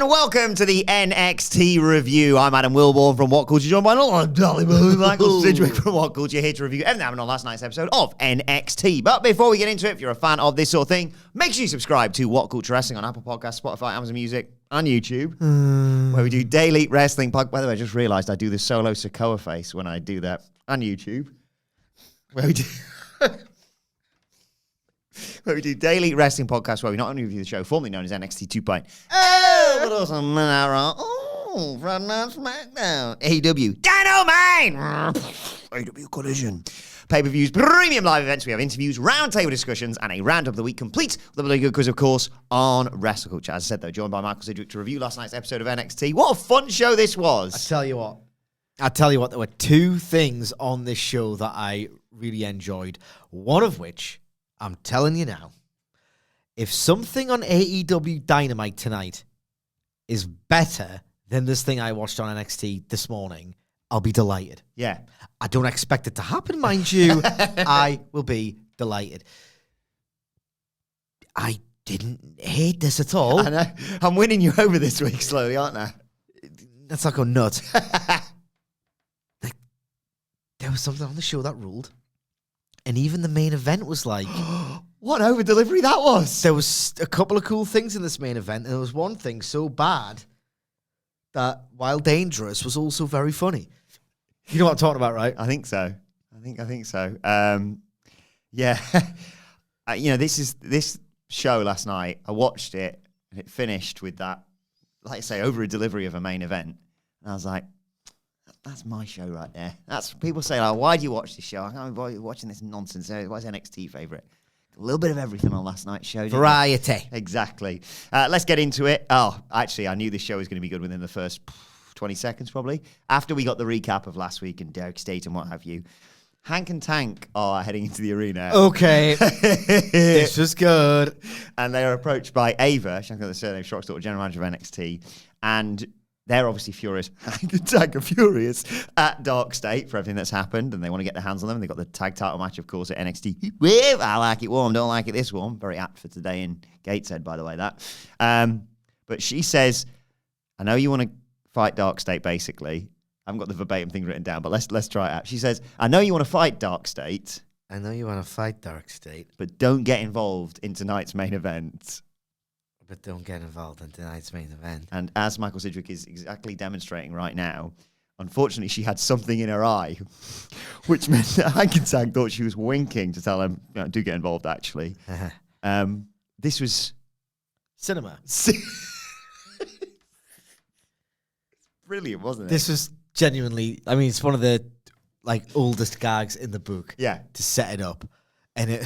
And welcome to the NXT review. I'm Adam Wilbourn from WhatCulture, joined by Michael Sidgwick from WhatCulture, here to review everything that happened on last night's episode of NXT. But before we get into it, if you're a fan of this sort of thing, make sure you subscribe to WhatCulture Wrestling on Apple Podcasts, Spotify, Amazon Music, and YouTube, where we do daily wrestling podcast. By the way, I just realized I do the solo Sokoa face when I do that on YouTube, where we do... where we do daily wrestling podcasts where we not only review the show formerly known as NXT 2.0, but also Friday Night SmackDown, AEW, Dynamite, AEW Collision, pay-per-views, premium live events. We have interviews, roundtable discussions, and a roundup of the week complete with a really good quiz, of course, on WrestleCulture. As I said, though, joined by Michael Sidgwick to review last night's episode of NXT. What a fun show this was. I tell you what, there were two things on this show that I really enjoyed, one of which... I'm telling you now, if something on AEW Dynamite tonight is better than this thing I watched on NXT this morning, I'll be delighted. Yeah. I don't expect it to happen, mind you. I will be delighted. I didn't hate this at all. I know. I'm winning you over this week slowly, aren't I? Let's not go nuts. There was something on the show that ruled. And even the main event was like... What over delivery that was. There was a couple of cool things in this main event, and there was one thing so bad that, while dangerous, was also very funny. You know what I'm talking about, right? I think so. I think so. Yeah. This show last night, I watched it, and it finished with that, like I say, over a delivery of a main event. And I was like... That's my show right there. That's people say, like, why do you watch this show? I can't be watching this nonsense. What's NXT favorite? A little bit of everything on last night's show. Variety. Exactly. Let's get into it. Oh, actually, I knew this show was going to be good within the first 20 seconds, probably. After we got the recap of last week and Backstage and what have you, Hank and Tank are heading into the arena. Okay. This was good. And they are approached by Ava, she's got the surname, Shock's daughter, general manager of NXT, and... they're obviously furious. Hank and Tank are furious at Dark State for everything that's happened, and they want to get their hands on them. They've got the tag title match, of course, at NXT. I like it warm, don't like it this warm. Very apt for today in Gateshead, by the way, that. But she says, I know you want to fight Dark State, basically. I haven't got the verbatim thing written down, but let's try it out. She says, I know you want to fight Dark State. I know you want to fight Dark State. But don't get involved in tonight's main event. But don't get involved in tonight's main event. And as Michael Sidgwick is exactly demonstrating right now, unfortunately, she had something in her eye, which meant that Hank and Tank thought she was winking to tell him, do get involved, actually. This was... cinema. Brilliant, wasn't it? This was genuinely... I mean, it's one of the oldest gags in the book. Yeah. To set it up. And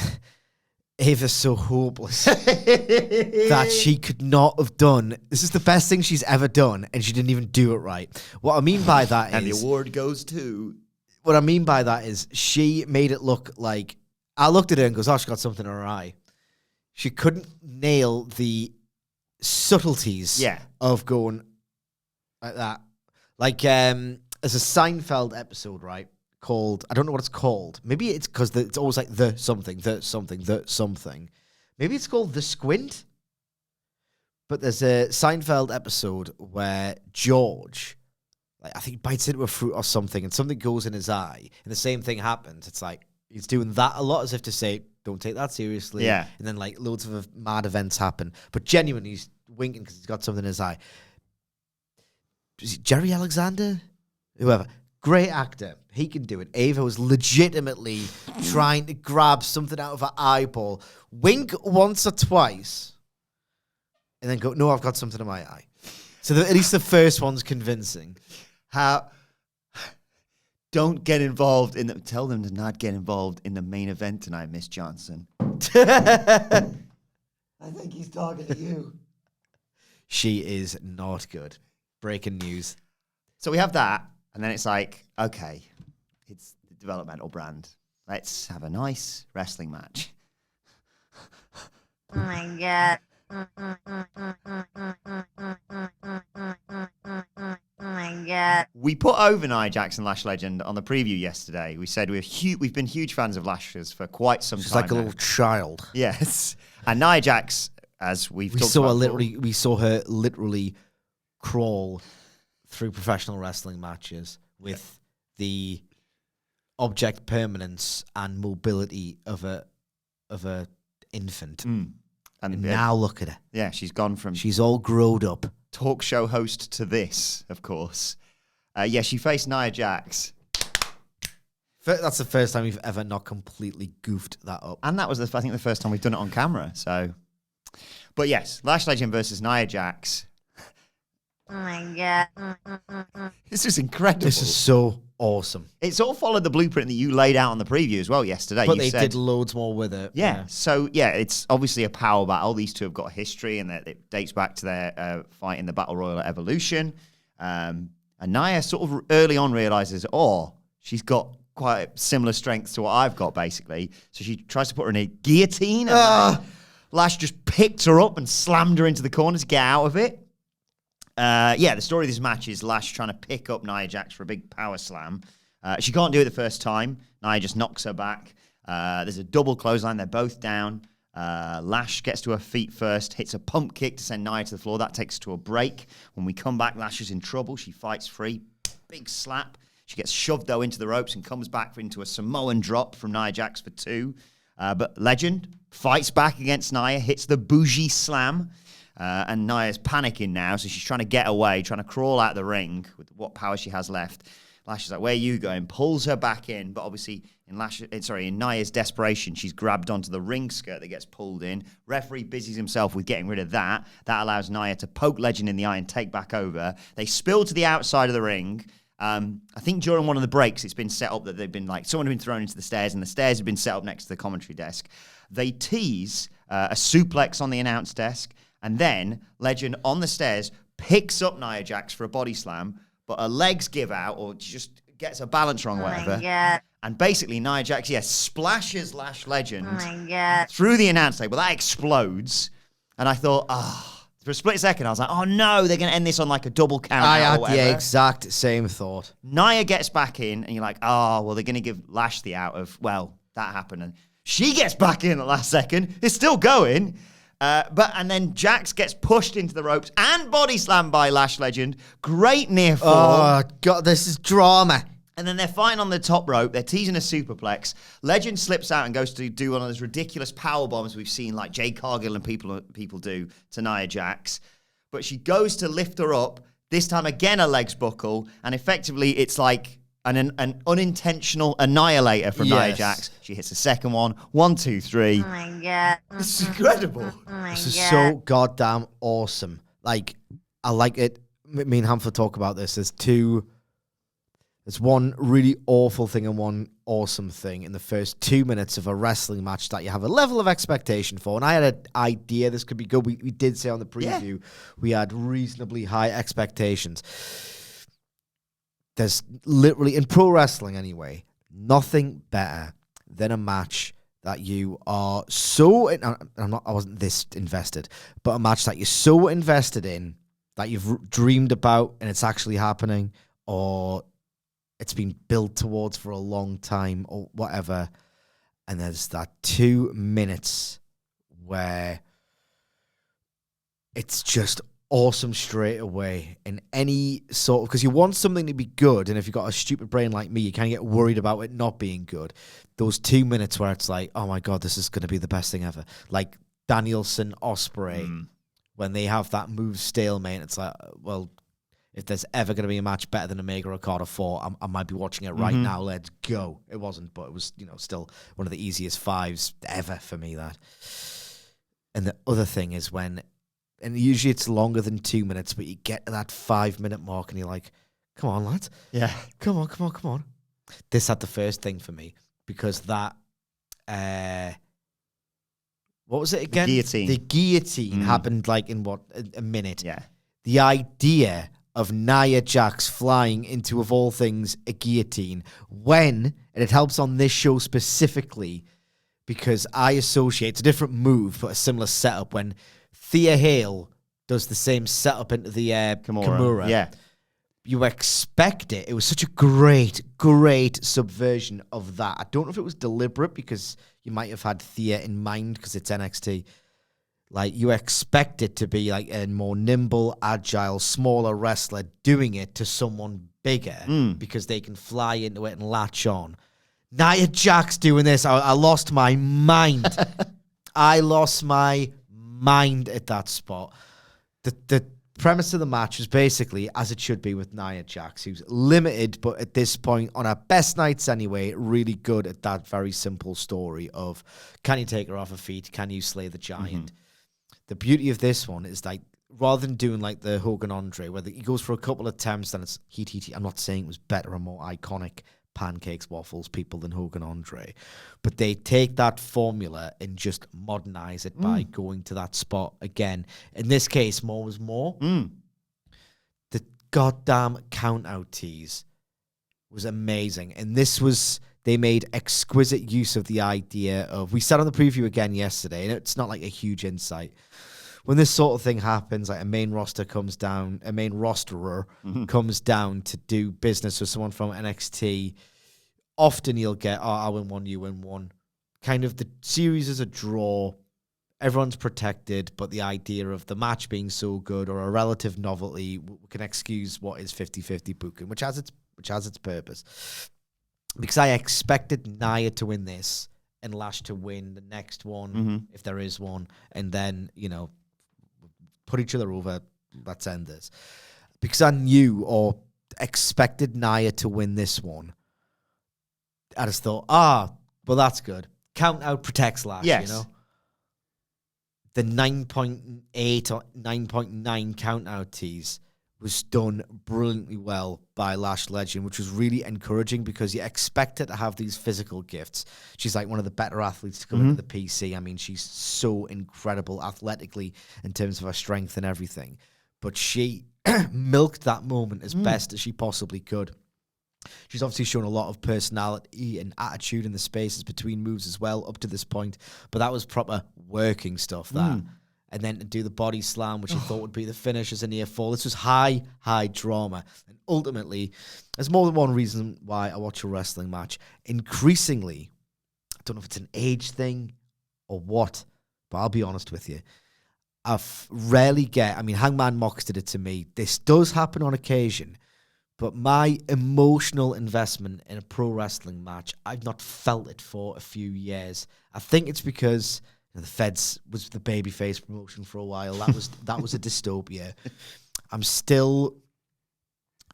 Ava's so hopeless that she could not have done... This is the best thing she's ever done, and she didn't even do it right. What I mean by that and the award goes to... What I mean by that is she made it look like... I looked at her and goes, oh, she got something in her eye. She couldn't nail the subtleties of going like that. Like, there's a Seinfeld episode, right? Called, I don't know what it's called. Maybe it's because it's always like the something. Maybe it's called The Squint. But there's a Seinfeld episode where George, I think, bites into a fruit or something, and something goes in his eye, and the same thing happens. It's like he's doing that a lot, as if to say, "Don't take that seriously." Yeah. And then loads of mad events happen, but genuinely he's winking because he's got something in his eye. Is it Jerry Alexander? Whoever. Great actor. He can do it. Ava was legitimately trying to grab something out of her eyeball, wink once or twice, and then go, no, I've got something in my eye. So at least the first one's convincing. Don't get involved in tell them to not get involved in the main event tonight, Miss Johnson. I think he's talking to you. She is not good. Breaking news. So we have that. And then it's like, okay, it's the developmental brand. Let's have a nice wrestling match. Oh my God. Oh my God. We put over Nia Jax and Lash Legend on the preview yesterday. We said we've been huge fans of Lashes for quite some time. She's like a now. little child. Yes. And Nia Jax, as we saw her literally crawl through professional wrestling matches with the object permanence and mobility of a infant. And now look at her. Yeah, she's gone from... She's all growed up. Talk show host to this, of course. She faced Nia Jax. That's the first time we've ever not completely goofed that up. And that was, I think, the first time we've done it on camera. So, but yes, Lash Legend versus Nia Jax. Oh my God. This is incredible. This is so awesome. It's all followed the blueprint that you laid out on the preview as well yesterday. But you they did loads more with it. Yeah. So, it's obviously a power battle. These two have got a history, and it dates back to their fight in the Battle Royal at Evolution. And Nia sort of early on realizes, she's got quite similar strengths to what I've got, basically. So she tries to put her in a guillotine. And Lash just picked her up and slammed her into the corner to get out of it. The story of this match is Lash trying to pick up Nia Jax for a big power slam. She can't do it the first time. Nia just knocks her back. There's a double clothesline. They're both down. Lash gets to her feet first, hits a pump kick to send Nia to the floor. That takes her to a break. When we come back, Lash is in trouble. She fights free. Big slap. She gets shoved, though, into the ropes and comes back into a Samoan drop from Nia Jax for 2. But Legend fights back against Nia, hits the bougie slam. And Nia's panicking now, so she's trying to get away, trying to crawl out the ring with what power she has left. Lash is like, where are you going? Pulls her back in, but obviously in Nia's desperation, she's grabbed onto the ring skirt that gets pulled in. Referee busies himself with getting rid of that. That allows Nia to poke Legend in the eye and take back over. They spill to the outside of the ring. I think during one of the breaks, it's been set up that they've been someone had been thrown into the stairs, and the stairs have been set up next to the commentary desk. They tease a suplex on the announce desk, and then Legend on the stairs picks up Nia Jax for a body slam, but her legs give out, or she just gets her balance wrong, whatever. Oh my God. And basically, Nia Jax, splashes Lash Legend Oh my God. through the announce table. That explodes. And I thought, for a split second, I was like, oh no, they're going to end this on a double count. I had the exact same thought. Nia gets back in, and you're like, they're going to give Lash the out of, that happened. And she gets back in at the last second. It's still going. And then Jax gets pushed into the ropes and body slammed by Lash Legend. Great near fall. Oh, God, this is drama. And then they're fighting on the top rope. They're teasing a superplex. Legend slips out and goes to do one of those ridiculous power bombs we've seen like Jay Cargill and people do to Nia Jax. But she goes to lift her up. This time again, her legs buckle. And effectively, it's like an unintentional annihilator from Nia Jax. She hits the second one. 1, 2, 3. Oh my God. This is incredible. Oh my This is God. so goddamn awesome. I like it. Me and Hamford talk about this. There's one really awful thing and one awesome thing in the first 2 minutes of a wrestling match that you have a level of expectation for. And I had an idea this could be good. We did say on the preview we had reasonably high expectations. There's literally, in pro wrestling anyway, nothing better than a match that you are so... I wasn't this invested, but a match that you're so invested in that you've dreamed about and it's actually happening, or it's been built towards for a long time or whatever. And there's that 2 minutes where it's just awesome straight away in any sort of, because you want something to be good, and if you've got a stupid brain like me, you kind of get worried about it not being good. Those 2 minutes where it's like, oh my God, this is going to be the best thing ever. Like Danielson Ospreay, when they have that move stalemate, it's like, well, if there's ever going to be a match better than Omega Okada 4, I might be watching it right now. Let's go. It wasn't, but it was, still one of the easiest 5s ever for me, that. And the other thing is when, and usually it's longer than 2 minutes, but you get to that 5 minute mark and you're like, come on, lads. Yeah. Come on. This had the first thing for me, because that, what was it again? The guillotine happened in a minute. Yeah. The idea of Nia Jax flying into, of all things, a guillotine, and it helps on this show specifically because I associate, it's a different move, but a similar setup, when Thea Hale does the same setup into the Kimura. Yeah. You expect it. It was such a great subversion of that. I don't know if it was deliberate because you might have had Thea in mind because it's NXT. Like, you expect it to be like a more nimble, agile, smaller wrestler doing it to someone bigger because they can fly into it and latch on. Nia Jax doing this, I lost my mind. I lost my mind at that spot. The premise of the match is basically, as it should be with Nia Jax, who's limited, but at this point, on her best nights anyway, really good at that very simple story of, can you take her off her feet? Can you slay the giant? The beauty of this one is, like, rather than doing like the Hogan Andre, where he goes for a couple of attempts, then it's heat. I'm not saying it was better or more iconic pancakes, waffles, people than Hogan Andre, but they take that formula and just modernize it by going to that spot again. In this case, more was more. The goddamn count out tease was amazing, and they made exquisite use of the idea of, we said on the preview again yesterday, and it's not like a huge insight. When this sort of thing happens, like a main rosterer comes down to do business with someone from NXT, often you'll get, I win one, you win one. Kind of the series is a draw. Everyone's protected, but the idea of the match being so good or a relative novelty can excuse what is 50-50 booking, which has its purpose. Because I expected Nia to win this and Lash to win the next one, if there is one, and then, put each other over, let's end this. Because I knew or expected Nia to win this one, I just thought, well, that's good. Count out protects Lash, Yes. The 9.8 or 9.9 count out tease was done brilliantly well by Lash Legend, which was really encouraging because you expect her to have these physical gifts. She's like one of the better athletes to come into the PC. I mean, she's so incredible athletically in terms of her strength and everything. But she milked that moment as best as she possibly could. She's obviously shown a lot of personality and attitude in the spaces between moves as well up to this point. But that was proper working stuff, that. And then to do the body slam, which I thought would be the finish as a near fall. This was high drama. And ultimately, there's more than one reason why I watch a wrestling match. Increasingly, I don't know if it's an age thing or what, but I'll be honest with you. I rarely get, Hangman Mox did it to me. This does happen on occasion, but my emotional investment in a pro wrestling match, I've not felt it for a few years. I think it's because the Feds was the babyface promotion for a while. That was a dystopia.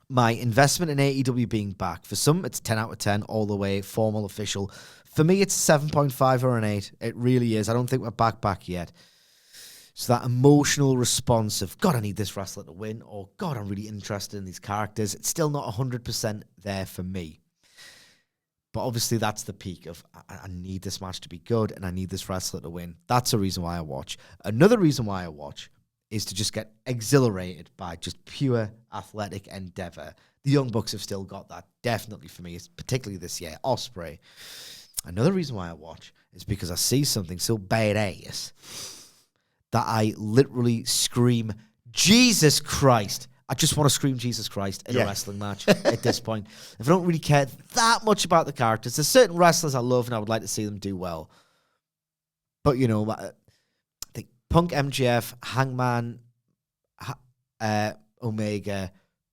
My investment in AEW being back, for some it's 10 out of 10 all the way, formal, official. For me, it's 7.5 or an 8. It really is. I don't think we're back yet. So that emotional response of, God, I need this wrestler to win, or God, I'm really interested in these characters, it's still not 100% there for me. But obviously that's the peak of, I need this match to be good and I need this wrestler to win. That's a reason why I watch. Another reason why I watch is to just get exhilarated by just pure athletic endeavor. The Young Bucks have still got that, definitely for me, particularly this year. Ospreay. Another reason why I watch is because I see something so badass that I literally scream, Jesus Christ. I just want to scream Jesus Christ in a wrestling match at this point. If I don't really care that much about the characters, there's certain wrestlers I love and I would like to see them do well. But, I think Punk, MJF, Hangman, Omega,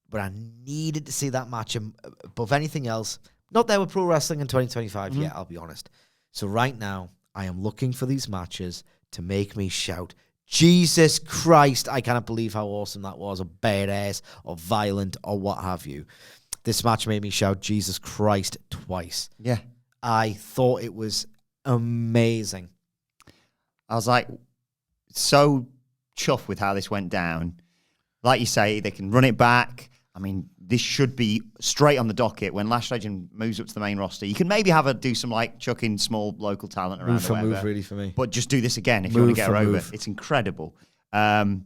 but I needed to see that match above anything else. Not there with pro wrestling in 2025 yet, I'll be honest. So right now, I am looking for these matches to make me shout, Jesus Christ, I cannot believe how awesome that was, or badass, or violent, or what have you. This match made me shout Jesus Christ twice. Yeah. I thought it was amazing. I was like, so chuffed with how this went down. Like you say, they can run it back. This should be straight on the docket when Lash Legend moves up to the main roster. You can maybe have her do some chucking small local talent around. Move really for me. But just do this again if you want to get her over. It's incredible. And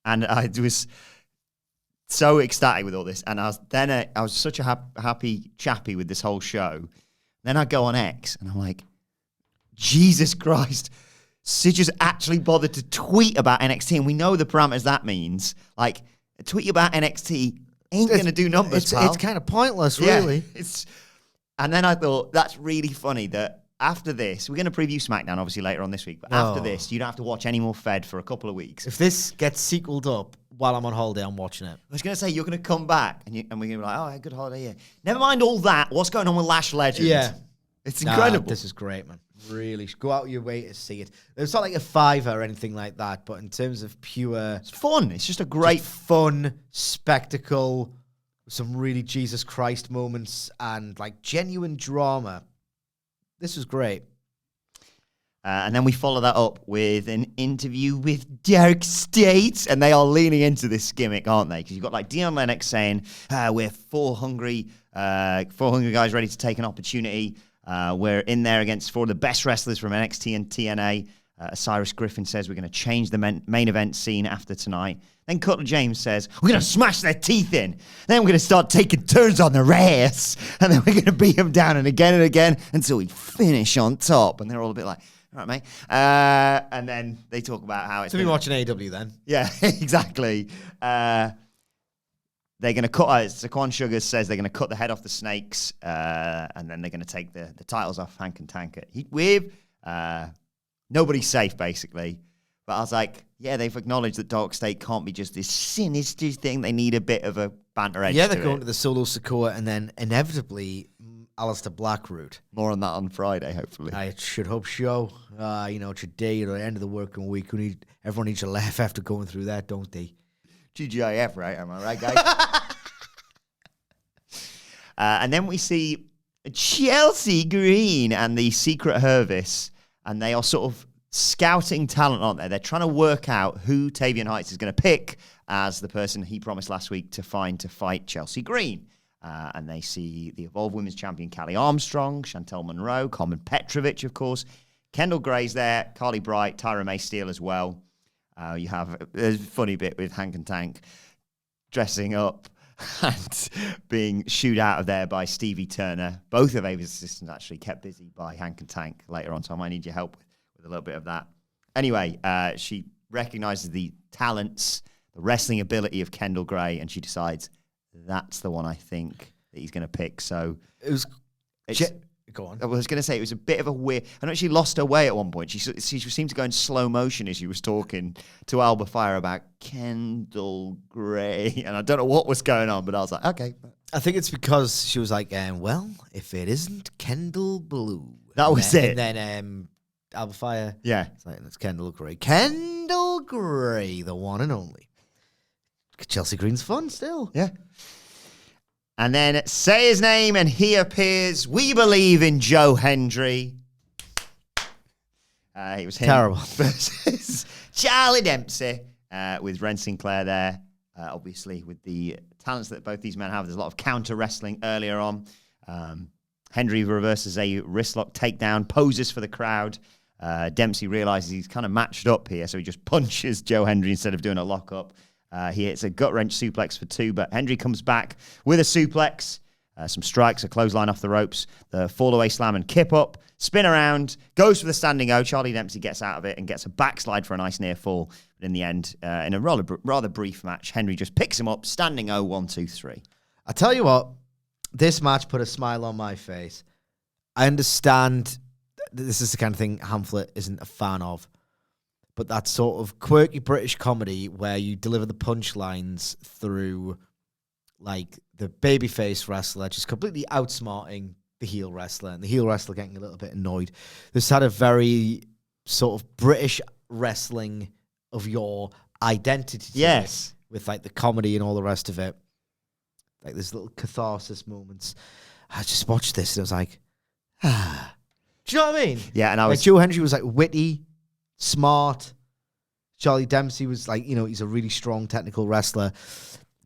I was so ecstatic with all this. And I was such a happy chappy with this whole show. Then I go on X and I'm like, Jesus Christ. Sid just actually bothered to tweet about NXT. And we know the parameters that means. A tweet about NXT ain't going to do numbers, pal. It's kind of pointless, really. And then I thought, that's really funny that after this, we're going to preview SmackDown obviously later on this week, but after this, you don't have to watch any more Fed for a couple of weeks. If this gets sequeled up while I'm on holiday, I'm watching it. I was going to say, you're going to come back and we're going to be like, oh, good holiday, yeah. Never mind all that. What's going on with Lash Legend? Yeah. It's incredible. This is great, man. Really. Go out your way to see it. It's not like a $5 or anything like that, but in terms of pure... It's fun. It's just a great... fun spectacle, some really Jesus Christ moments, and like genuine drama. This was great. And then we follow that up with an interview with Dark State, and they are leaning into this gimmick, aren't they? Because you've got like Dion Lennox saying, we're four hungry guys ready to take an opportunity. We're in there against four of the best wrestlers from NXT and TNA. Cyrus Griffin says we're going to change the main event scene after tonight. Then Cutler James says, we're going to smash their teeth in. Then we're going to start taking turns on their ass. And then we're going to beat them down and again until we finish on top. And they're all a bit like, all right, mate. And then they talk about how it's... So we're watching AEW then. Yeah, exactly. They're going to cut... Saquon Sugar says they're going to cut the head off the snakes. And then they're going to take the titles off Hank and Tank at Heatwave. Nobody's safe, basically. But I was like, yeah, they've acknowledged that Dark State can't be just this sinister thing. They need a bit of a banter edge. Yeah, they're going to the Solo Sikoa and then inevitably Alistair Black route. More on that on Friday, hopefully. I should hope so. Today, at the end of the working week, everyone needs a laugh after going through that, don't they? GGIF, right? Am I right, guys? And then we see Chelsea Green and the Secret Hervis. And they are sort of scouting talent, aren't they? They're trying to work out who Tavian Heights is going to pick as the person he promised last week to fight Chelsea Green. And they see the Evolve Women's Champion Callie Armstrong, Chantel Monroe, Carmen Petrovic, of course. Kendall Gray's there, Carly Bright, Tyra May Steele as well. You have a funny bit with Hank and Tank dressing up and being shooed out of there by Stevie Turner. Both of Ava's assistants actually kept busy by Hank and Tank later on, so I might need your help with a little bit of that. Anyway, she recognizes the talents, the wrestling ability of Kendall Gray, and she decides that's the one I think that he's going to pick. So it was... Go on. I was going to say, it was a bit of a weird... I know she lost her way at one point. She seemed to go in slow motion as she was talking to Alba Fire about Kendall Gray. And I don't know what was going on, but I was like, okay. I think it's because she was like, well, if it isn't Kendall Blue. That was it. And then Alba Fire. Yeah. It's like, it's Kendall Gray. Kendall Gray, the one and only. Chelsea Green's fun still. Yeah. And then say his name and he appears. We believe in Joe Hendry. It was him terrible versus Charlie Dempsey with Ren Sinclair there. Obviously, with the talents that both these men have, there's a lot of counter wrestling earlier on. Hendry reverses a wristlock takedown, poses for the crowd. Dempsey realizes he's kind of matched up here, so he just punches Joe Hendry instead of doing a lockup. He hits a gut-wrench suplex for two, but Hendry comes back with a suplex, some strikes, a clothesline off the ropes, the fall-away slam and kip-up, spin around, goes for the standing O. Charlie Dempsey gets out of it and gets a backslide for a nice near fall. But in the end, in a rather brief match, Hendry just picks him up, standing O, 1, 2, 3. I tell you what, this match put a smile on my face. I understand this is the kind of thing Hamlet isn't a fan of. But that sort of quirky British comedy where you deliver the punchlines through, like, the babyface wrestler just completely outsmarting the heel wrestler, and the heel wrestler getting a little bit annoyed. This had a very sort of British wrestling of your identity. Yes. With, like, the comedy and all the rest of it. Like, there's little catharsis moments. I just watched this and I was like, ah. Do you know what I mean? Yeah, and I was... Like, Joe Hendry was, like, witty, smart. Charlie Dempsey was like, he's a really strong technical wrestler,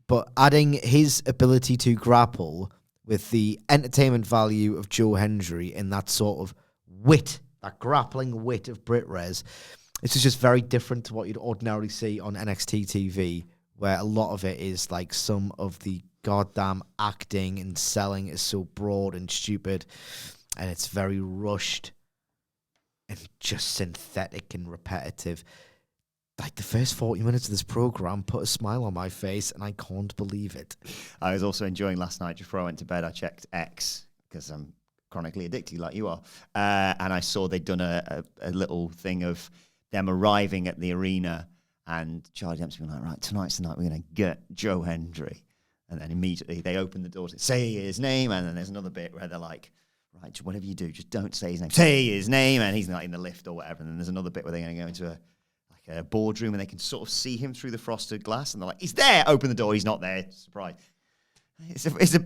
but adding his ability to grapple with the entertainment value of Joe Hendry and that sort of wit, that grappling wit of Brit Res, this is just very different to what you'd ordinarily see on NXT TV, where a lot of it is like some of the goddamn acting and selling is so broad and stupid, and it's very rushed and just synthetic and repetitive. Like, the first 40 minutes of this program put a smile on my face, and I can't believe it. I was also enjoying last night, just before I went to bed, I checked X, because I'm chronically addicted like you are. And I saw they'd done a little thing of them arriving at the arena and Charlie Dempsey being like, right, tonight's the night we're going to get Joe Hendry. And then immediately they open the door to say his name. And then there's another bit where they're like, right, whatever you do, just don't say his name. Say his name. And he's not in the lift or whatever. And then there's another bit where they're going to go into a boardroom and they can sort of see him through the frosted glass. And they're like, he's there. Open the door. He's not there. Surprise.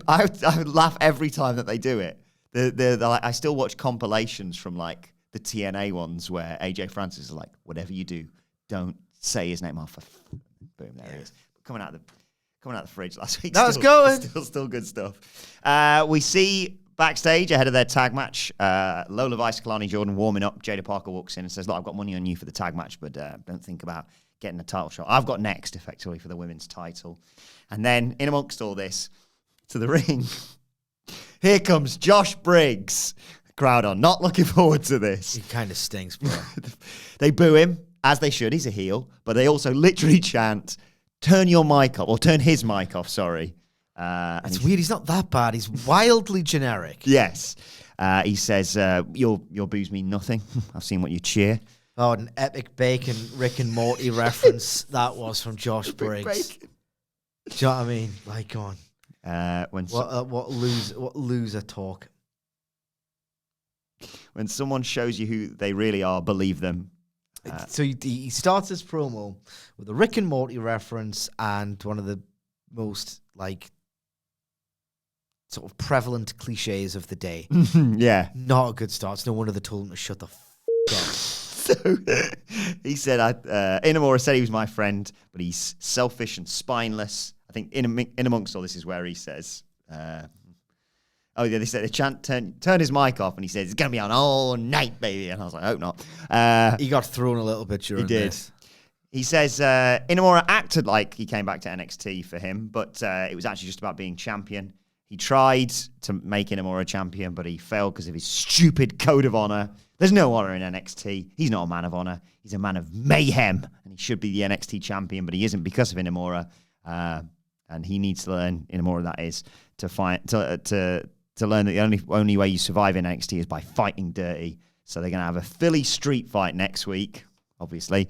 I would laugh every time that they do it. They're like, I still watch compilations from like the TNA ones where AJ Francis is like, whatever you do, don't say his name. Boom, there he is. Coming out of the fridge last week. That was going. Still good stuff. We see backstage ahead of their tag match, Lola Vice, Kalani Jordan warming up. Jada Parker walks in and says, look, I've got money on you for the tag match, but don't think about getting a title shot. I've got next, effectively, for the women's title. And then, in amongst all this, to the ring, here comes Josh Briggs. The crowd are not looking forward to this. He kind of stinks, bro. They boo him, as they should. He's a heel. But they also literally chant, turn your mic off, or turn his mic off, sorry. It's weird. He's not that bad. He's wildly generic. Yes. He says, your boos mean nothing. I've seen what you cheer. Oh, an epic bacon Rick and Morty reference that was from Josh Briggs. Do you know what I mean? Like, go on. What loser talk. When someone shows you who they really are, believe them. So he starts his promo with a Rick and Morty reference and one of the most like sort of prevalent cliches of the day. Yeah. Not a good start. It's no wonder they told him to shut the up. So he said, Inamora said he was my friend, but he's selfish and spineless. I think in amongst all this is where he says, they said, turn his mic off, and he says, it's going to be on all night, baby. And I was like, I hope not. He got thrown a little bit during this. He says, Inamora acted like he came back to NXT for him, but it was actually just about being champion. He tried to make Inamora champion, but he failed because of his stupid code of honor. There's no honor in NXT. He's not a man of honor. He's a man of mayhem, and he should be the NXT champion, but he isn't because of Inamora. And he needs to learn, Inamora that is, to learn that the only way you survive in NXT is by fighting dirty. So they're going to have a Philly street fight next week, obviously.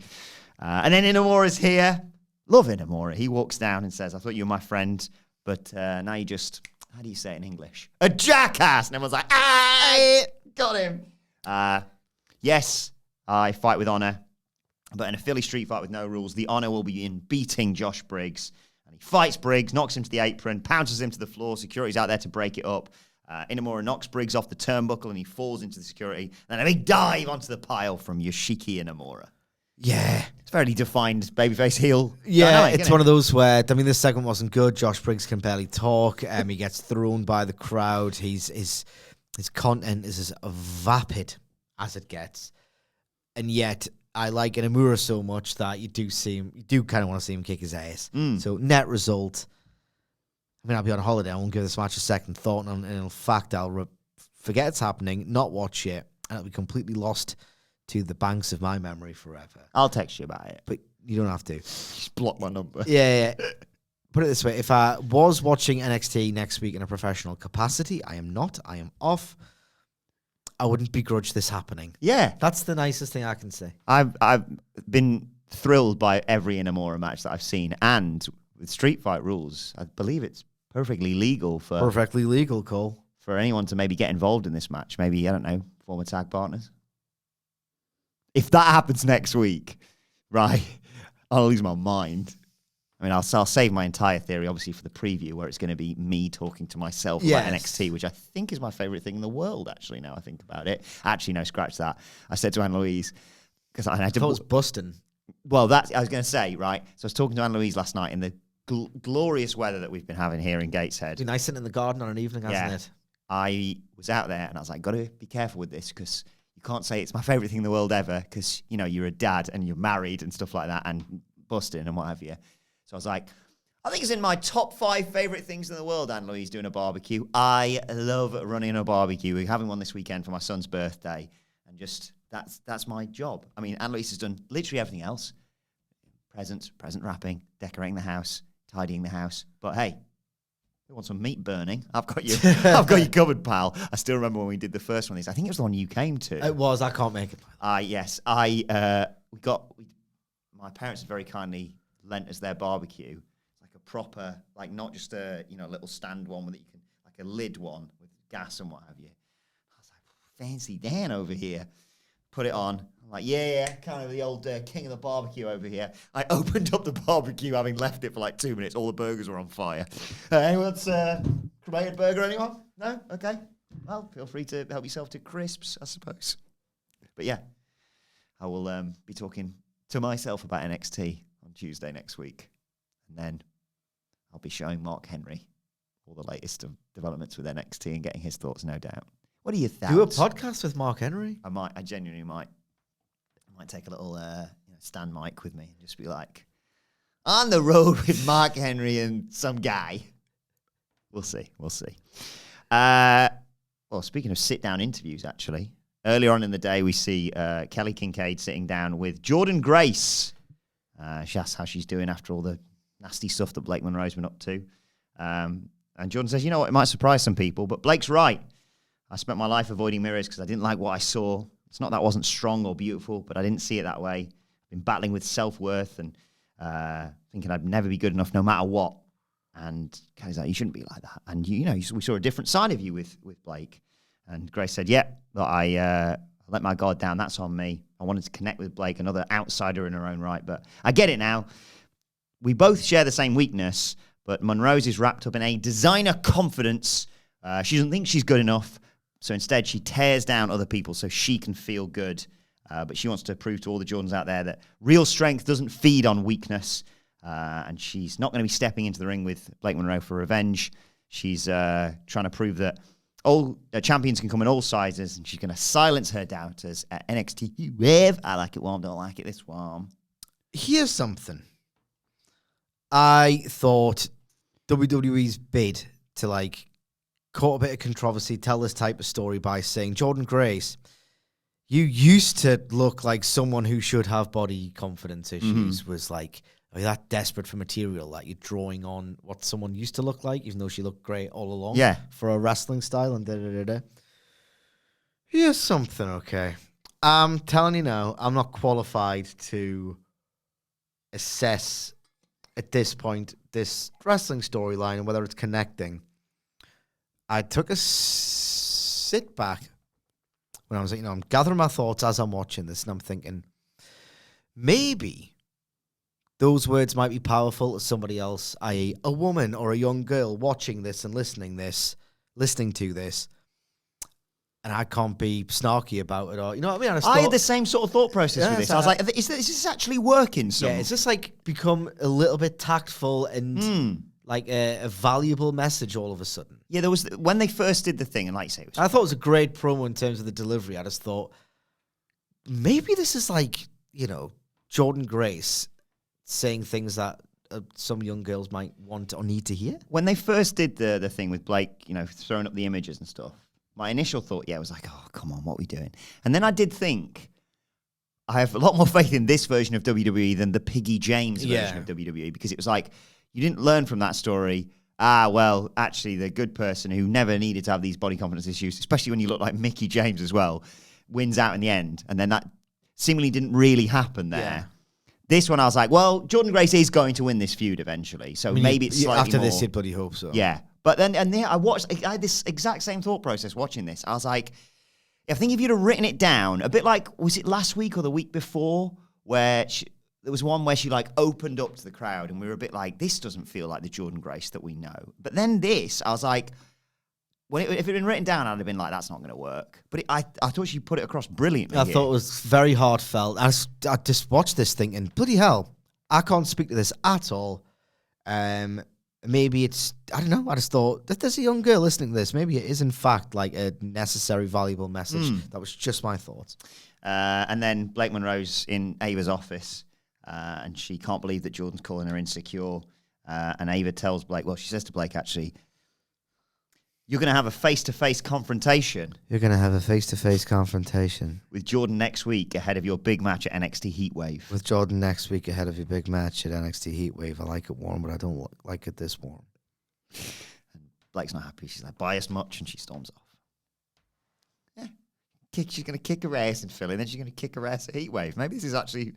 And then Inamora's here. Love Inamora. He walks down and says, I thought you were my friend, but now you just, how do you say it in English? A jackass! And everyone's like, ah, got him. Yes, I fight with honor, but in a Philly street fight with no rules, the honor will be in beating Josh Briggs. And he fights Briggs, knocks him to the apron, pounces him to the floor. Security's out there to break it up. Inamora knocks Briggs off the turnbuckle and he falls into the security. And then a big dive onto the pile from Yoshiki Inamora. Yeah. It's very defined babyface heel. Yeah, dynamic, it's one of those where, I mean, this segment wasn't good. Josh Briggs can barely talk. He gets thrown by the crowd. His content is as vapid as it gets. And yet, I like Inamura so much that you do kind of want to see him kick his ass. So, net result, I mean, I'll be on holiday. I won't give this match a second thought. And in fact, I'll forget it's happening, not watch it, and it'll be completely lost to the banks of my memory forever. I'll text you about it. But you don't have to. Just block my number. Yeah. Put it this way. If I was watching NXT next week in a professional capacity, I am not. I am off. I wouldn't begrudge this happening. Yeah. That's the nicest thing I can say. I've been thrilled by every Inamora match that I've seen. And with Street Fight rules, I believe it's perfectly legal Cole. For anyone to maybe get involved in this match. Maybe, I don't know, former tag partners. If that happens next week, right, I'll lose my mind. I mean, I'll save my entire theory, obviously, for the preview, where it's going to be me talking to myself about NXT, which I think is my favorite thing in the world, actually, now I think about it. Actually, no, scratch that. I said to Anne-Louise, because I thought it was busting. Well, I was going to say, right, so I was talking to Anne-Louise last night in the glorious weather that we've been having here in Gateshead. It's nice sitting in the garden on an evening, hasn't it? I was out there, and I was like, got to be careful with this, because you can't say it's my favorite thing in the world ever, because, you know, you're a dad and you're married and stuff like that and busting and what have you. So I was like, I think it's in my top 5 favorite things in the world, Anne-Louise, doing a barbecue. I love running a barbecue. We're having one this weekend for my son's birthday. And just, that's my job. I mean, Anne-Louise has done literally everything else. Present wrapping, decorating the house, tidying the house. But hey, You want some meat burning? I've got you. I've got you covered, pal. I still remember when we did the first one of these. I think it was the one you came to. It was. I can't make it. Yes. My parents very kindly lent us their barbecue. It's like a proper, like not just a little stand one that you can, like a lid one with gas and what have you. I was like, fancy Dan over here. Put it on. I'm like, yeah, kind of the old king of the barbecue over here. I opened up the barbecue, having left it for like 2 minutes. All the burgers were on fire. Anyone's cremated burger? Anyone? No? Okay. Well, feel free to help yourself to crisps, I suppose. But yeah, I will be talking to myself about NXT on Tuesday next week. And then I'll be showing Mark Hendry all the latest developments with NXT and getting his thoughts, no doubt. What are your thoughts? Do a podcast with Mark Hendry? I genuinely might. I might take a little stand mic with me and just be like, on the road with Mark Hendry and some guy. We'll see. Well, speaking of sit-down interviews, actually, earlier on in the day, we see Kelly Kincaid sitting down with Jordynne Grace. She asks how she's doing after all the nasty stuff that Blake Monroe's been up to. And Jordynne says, you know what, it might surprise some people, but Blake's right. I spent my life avoiding mirrors because I didn't like what I saw. It's not that I wasn't strong or beautiful, but I didn't see it that way. I've been battling with self-worth and thinking I'd never be good enough no matter what. And Kelly's like, you shouldn't be like that. And, we saw a different side of you with Blake. And Grace said, yeah, but I let my guard down. That's on me. I wanted to connect with Blake, another outsider in her own right. But I get it now. We both share the same weakness, but Monroe's is wrapped up in a designer confidence. She doesn't think she's good enough. So instead, she tears down other people so she can feel good. But she wants to prove to all the Jordans out there that real strength doesn't feed on weakness. And she's not going to be stepping into the ring with Blake Monroe for revenge. She's trying to prove that all champions can come in all sizes, and she's going to silence her doubters at NXT with I like it warm, don't like it this warm. Here's something. I thought WWE's bid to caught a bit of controversy, tell this type of story by saying, Jordynne Grace, you used to look like someone who should have body confidence issues, was like, are you that desperate for material that you're drawing on what someone used to look like, even though she looked great all along? Yeah. For a wrestling style and da-da-da-da. Here's something, okay. I'm telling you now, I'm not qualified to assess at this point this wrestling storyline and whether it's connecting. I took a sit back when I was I'm gathering my thoughts as I'm watching this, and I'm thinking, maybe those words might be powerful to somebody else, i.e. a woman or a young girl watching this and listening to this, and I can't be snarky about it, or, you know what I mean? I had the same sort of thought process with this. I was like, is this actually working? Yeah, it's just become a little bit tactful and a valuable message all of a sudden. Yeah, there was, when they first did the thing, and like you say, I thought it was a great promo in terms of the delivery. I just thought, maybe this is Jordynne Grace saying things that some young girls might want or need to hear. When they first did the thing with Blake, throwing up the images and stuff, my initial thought, was like, oh, come on, what are we doing? And then I did think, I have a lot more faith in this version of WWE than the Piggy James version of WWE, because it was like, you didn't learn from that story. Well, actually, the good person who never needed to have these body confidence issues, especially when you look like Mickie James as well, wins out in the end. And then that seemingly didn't really happen there. Yeah. This one, I was like, well, Jordynne Grace is going to win this feud eventually. So maybe it's slightly after more. This, you'd bloody hope so. Yeah. But then, I had this exact same thought process watching this. I was like, I think if you'd have written it down, a bit like, was it last week or the week before, where there was one where she opened up to the crowd, and we were a bit like, this doesn't feel like the Jordynne Grace that we know. But then this, I was like, if it had been written down, I'd have been like, that's not going to work. But I thought she put it across brilliantly. I thought it was very heartfelt. I just watched this thinking, bloody hell, I can't speak to this at all. Maybe it's, I don't know, I just thought that there's a young girl listening to this. Maybe it is, in fact, a necessary, valuable message. That was just my thoughts. And then Blake Monroe's in Ava's office, and she can't believe that Jordan's calling her insecure. And Ava tells Blake, she says to Blake, actually, you're going to have a face-to-face confrontation. You're going to have a face-to-face confrontation. With Jordynne next week ahead of your big match at NXT Heatwave. With Jordynne next week ahead of your big match at NXT Heatwave. I like it warm, but I don't like it this warm. And Blake's not happy. She's like, buy us much, and she storms off. Yeah. She's going to kick her ass in Philly, and then she's going to kick her ass at Heatwave. Maybe this is actually,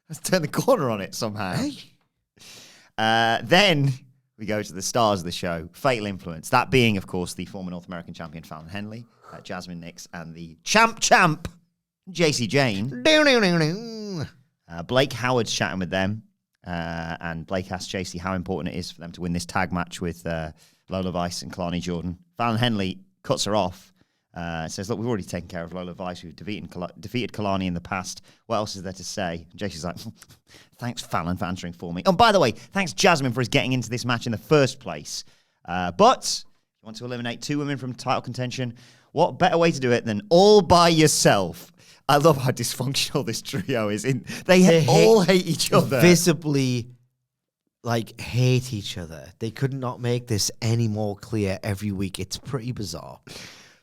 let's turn the corner on it somehow. Hey. Then we go to the stars of the show, Fatal Influence. That being, of course, the former North American champion, Fallon Henley, Jasmine Nix, and the champ, JC Jane. Blake Howard's chatting with them, and Blake asks JC how important it is for them to win this tag match with Lola Vice and Kalani Jordan. Fallon Henley cuts her off, says, look, we've already taken care of Lola Vice. We've defeated Kalani in the past. What else is there to say? And JC's like, thanks, Fallon, for answering for me. Oh, by the way, thanks, Jasmine, for us getting into this match in the first place. But you want to eliminate 2 women from title contention? What better way to do it than all by yourself? I love how dysfunctional this trio is. They all hate each other. Visibly, hate each other. They could not make this any more clear every week. It's pretty bizarre.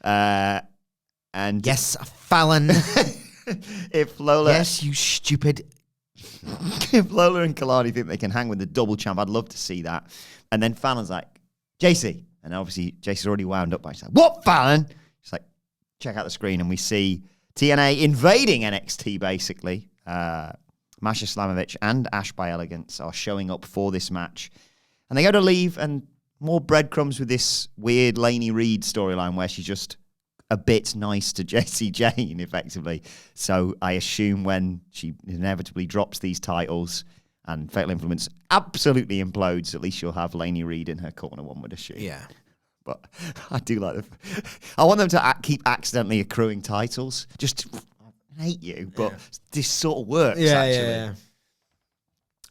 And yes, Fallon. If Lola... Yes, you stupid... If Lola and Kalani think they can hang with the double champ, I'd love to see that. And then Fallon's like, JC. And obviously, JC's already wound up by she's like, what, Fallon? She's like, check out the screen, and we see TNA invading NXT, basically. Masha Slamovich and Ash by Elegance are showing up for this match. And they go to leave, and more breadcrumbs with this weird Lainey Reed storyline where she's just a bit nice to JC Jane, effectively. So I assume when she inevitably drops these titles and Fatal Influence absolutely implodes, at least she'll have Lainey Reed in her corner, one would assume. Yeah. But I do like I want them to keep accidentally accruing titles. Just, I hate you, but this sort of works, actually.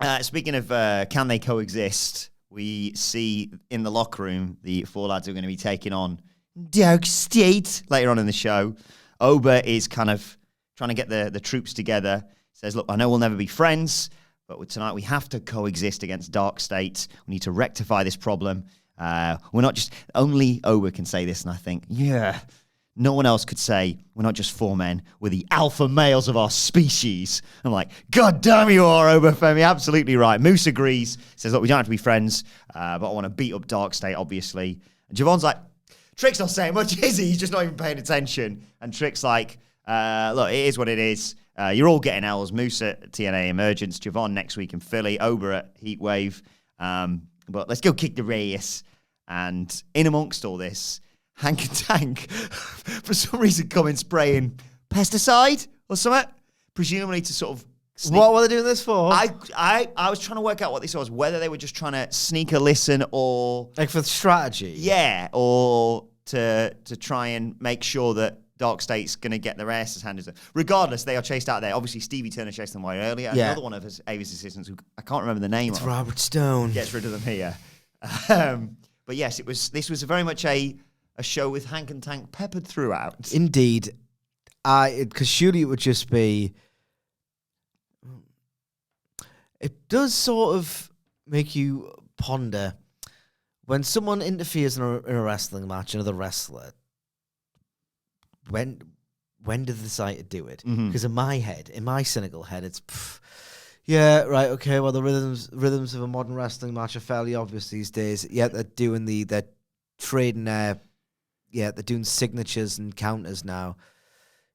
Yeah. Speaking of can they coexist, we see in the locker room the 4 lads who are going to be taking on Dark State later on in the show. Oba is kind of trying to get the troops together. Says, look, I know we'll never be friends, but tonight we have to coexist against Dark State. We need to rectify this problem. We're not just... Only Oba can say this, and I think, yeah, no one else could say we're not just 4 men. We're the alpha males of our species. I'm like, God damn you are, Oba Femi. Absolutely right. Moose agrees. Says, look, we don't have to be friends, but I want to beat up Dark State, obviously. And Javon's like, Trick's not saying much, is he? He's just not even paying attention. And Trick's like, look, it is what it is. You're all getting L's. Moose at TNA Emergence, Javon next week in Philly, Oba at Heatwave. But let's go kick the race. And in amongst all this, Hank and Tank, for some reason, come in spraying pesticide or something, presumably to sort of... What were they doing this for? I was trying to work out what this was, whether they were just trying to sneak a listen or... Like for strategy? Yeah, or to try and make sure that Dark State's going to get their asses handed to them. Regardless, they are chased out there. Obviously, Stevie Turner chased them away earlier. And another one of Ava's assistants, who I can't remember the name of. It's Robert Stone. Gets rid of them here. But yes, this was very much a show with Hank and Tank peppered throughout. Indeed. Because surely it would just be... It does sort of make you ponder when someone interferes in a wrestling match, another wrestler. When did they decide to do it? Because in my cynical head, it's yeah, right, okay. Well, the rhythms of a modern wrestling match are fairly obvious these days. Yeah, they're trading they're doing signatures and counters now.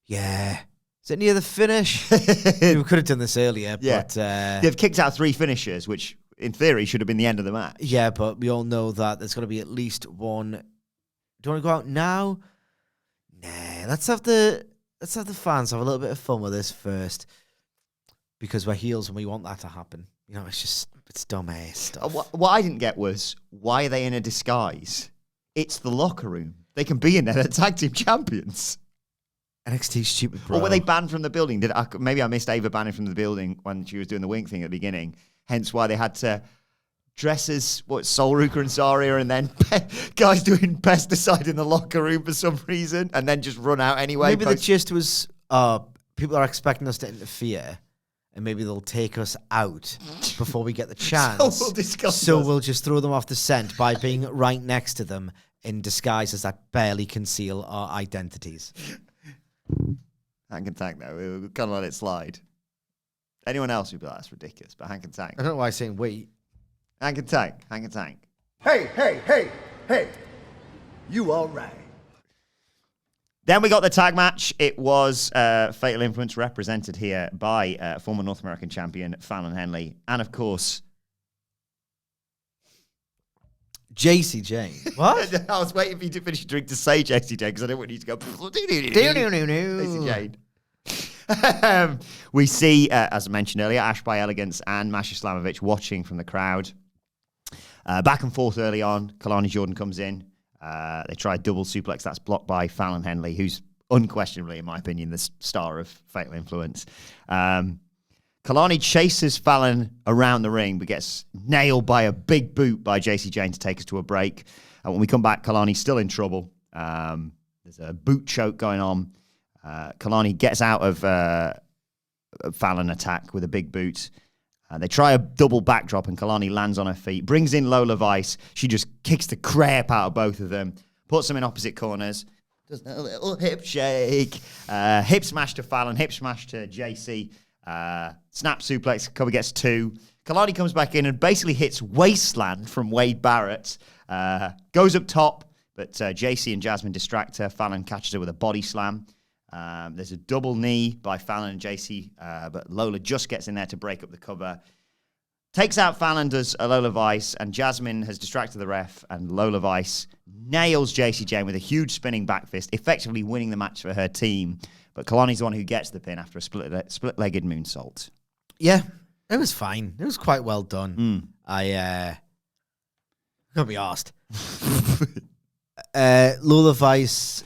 Yeah. Is it near the finish? We could have done this earlier, but... They've kicked out 3 finishers, which, in theory, should have been the end of the match. Yeah, but we all know that there's got to be at least one... Do you want to go out now? Nah, let's have the fans have a little bit of fun with this first. Because we're heels and we want that to happen. You know, it's dumbass stuff. What I didn't get was, why are they in a disguise? It's the locker room. They can be in there. They're tag team champions. NXT stupid, bro. Or were they banned from the building? Maybe I missed Ava banning from the building when she was doing the wink thing at the beginning. Hence why they had to dress as Soul Ruka and Zarya, and then guys doing pesticide in the locker room for some reason, and then just run out anyway. Maybe the gist was people are expecting us to interfere, and maybe they'll take us out before we get the chance. So we'll just throw them off the scent by being right next to them in disguises that barely conceal our identities. Hank and Tank, though, we'll kind of let it slide. Anyone else would be like, that's ridiculous, but Hank and Tank. I don't know why I'm saying wait. Hank and Tank. Hey, You all right. Then we got the tag match. It was Fatal Influence represented here by former North American champion Fallon Henley. And, of course... JC Jane. What? I was waiting for you to finish your drink to say JC Jane because I didn't want you to go... JC Jane. We see, as I mentioned earlier, Ash by Elegance and Masha Slamovich watching from the crowd. Back and forth early on. Kalani Jordan comes in. They try a double suplex. That's blocked by Fallon Henley, who's unquestionably, in my opinion, the star of Fatal Influence. Kalani chases Fallon around the ring, but gets nailed by a big boot by JC Jane to take us to a break. And when we come back, Kalani's still in trouble. There's a boot choke going on. Kalani gets out of a Fallon attack with a big boot. They try a double backdrop and Kalani lands on her feet, brings in Lola Vice. She just kicks the crap out of both of them, puts them in opposite corners, does a little hip shake, hip smash to Fallon, hip smash to JC, snap suplex, Kobe gets 2. Kalani comes back in and basically hits Wasteland from Wade Barrett, goes up top, but JC and Jasmine distract her. Fallon catches her with a body slam. There's a double knee by Fallon and JC, but Lola just gets in there to break up the cover. Takes out Fallon, does a Lola Vice, and Jasmine has distracted the ref, and Lola Vice nails JC Jane with a huge spinning back fist, effectively winning the match for her team. But Kalani's the one who gets the pin after a split-legged moonsault. Yeah, it was fine. It was quite well done. I can't be asked. Lola Vice...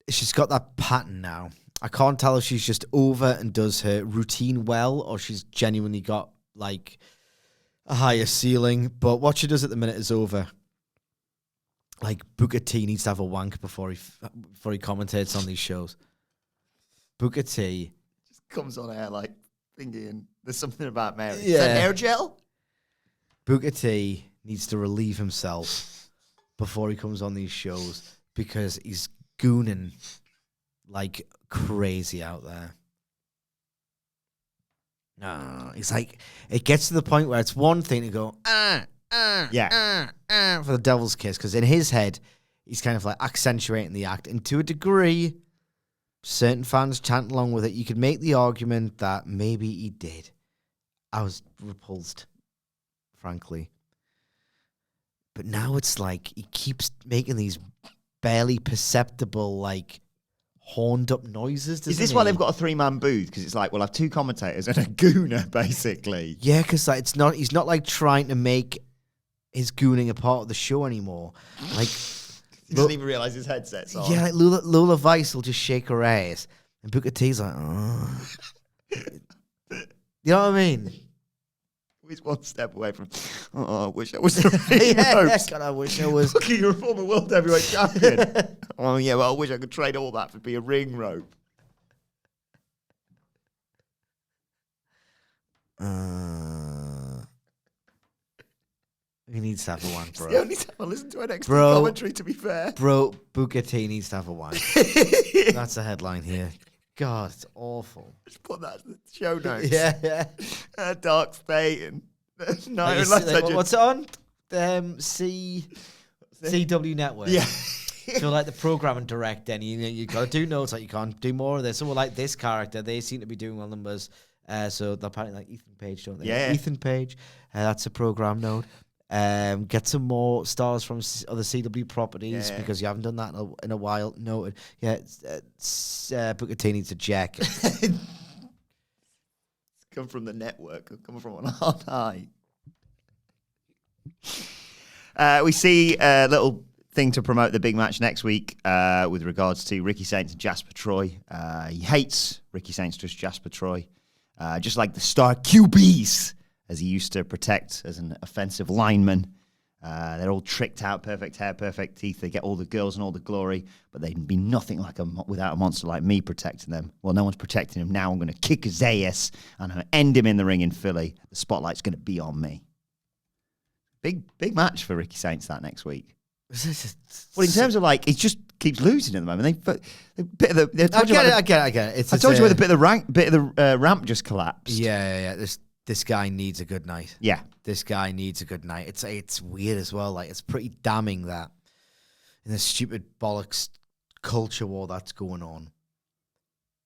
She's got that pattern now. I can't tell if she's just over and does her routine well or she's genuinely got, like, a higher ceiling. But what she does at the minute is over. Like, Booker T needs to have a wank before he commentates on these shows. Booker T... Just comes on air, like, thinking there's something about Mary. Yeah. Is that hair gel? Booker T needs to relieve himself before he comes on these shows because he's gooning like crazy out there. No, it's like it gets to the point where it's one thing to go for the devil's kiss because in his head he's kind of like accentuating the act, and to a degree, certain fans chant along with it. You could make the argument that maybe he did. I was repulsed, frankly, but now it's like he keeps making these barely perceptible, like, horned up noises. Is this why they've got a 3-man booth? Because it's like, we'll have 2 commentators and a gooner, basically. Yeah, because like, he's not like trying to make his gooning a part of the show anymore. Like, he doesn't even realise his headset's on. Yeah, like Lola Vice will just shake her ass, and Booker T's like, oh. You know what I mean? He's one step away from, I wish I was the ring ropes. God, I wish I was. Look, you're a former world heavyweight champion. Oh, yeah, well, I wish I could trade all that for be a ring rope. He needs to have a wank, bro. It's the only time I listen to NXT commentary, to be fair. Bro, Booker T needs to have a wank. That's the headline here. God, it's awful. Just put that in the show notes. Yeah. Dark State and Lash Legend. What's it on? CW Network. Yeah. So like the programming director, and you got to do notes, like you can't do more of this. So like this character, they seem to be doing well numbers. So they're apparently like Ethan Page, don't they? Yeah. Ethan Page. That's a program note. Get some more stars from other CW properties because you haven't done that in a while. Noted. Yeah, Booker T needs a jack. It's come from the network. It's come from on hard high. We see a little thing to promote the big match next week with regards to Ricky Saints and Jasper Troy. He hates Ricky Saints to Jasper Troy, just like the star QBs as he used to protect as an offensive lineman. They're all tricked out, perfect hair, perfect teeth. They get all the girls and all the glory, but they'd be nothing like without a monster like me protecting them. Well, no one's protecting him now. I'm going to kick his ass and I'm going to end him in the ring in Philly. The spotlight's going to be on me. Big match for Ricky Saints that next week. Well, in terms of like, he just keeps losing at the moment. I get it. I told you where the bit of the ramp just collapsed. Yeah. This guy needs a good night. Yeah. This guy needs a good night. It's weird as well. Like, it's pretty damning that in the stupid bollocks culture war that's going on,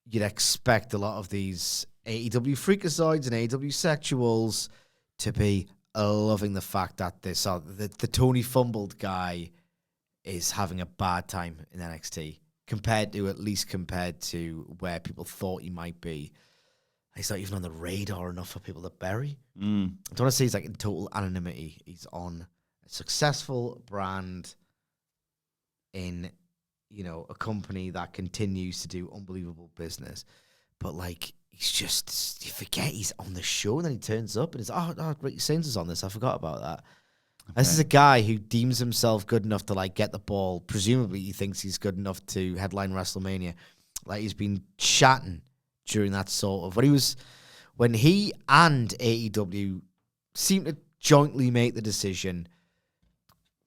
you'd expect a lot of these AEW freakazoids and AEW sexuals to be loving the fact that the Tony Fumbled guy is having a bad time in NXT compared to where people thought he might be. He's not even on the radar enough for people to bury. I don't want to say he's like in total anonymity. He's on a successful brand in, a company that continues to do unbelievable business. But like, he's just, you forget he's on the show and then he turns up and it's, Ricky Sainz is on this. I forgot about that. Okay. This is a guy who deems himself good enough to like get the ball. Presumably he thinks he's good enough to headline WrestleMania. Like he's been chatting during that sort of, when he and AEW seem to jointly make the decision,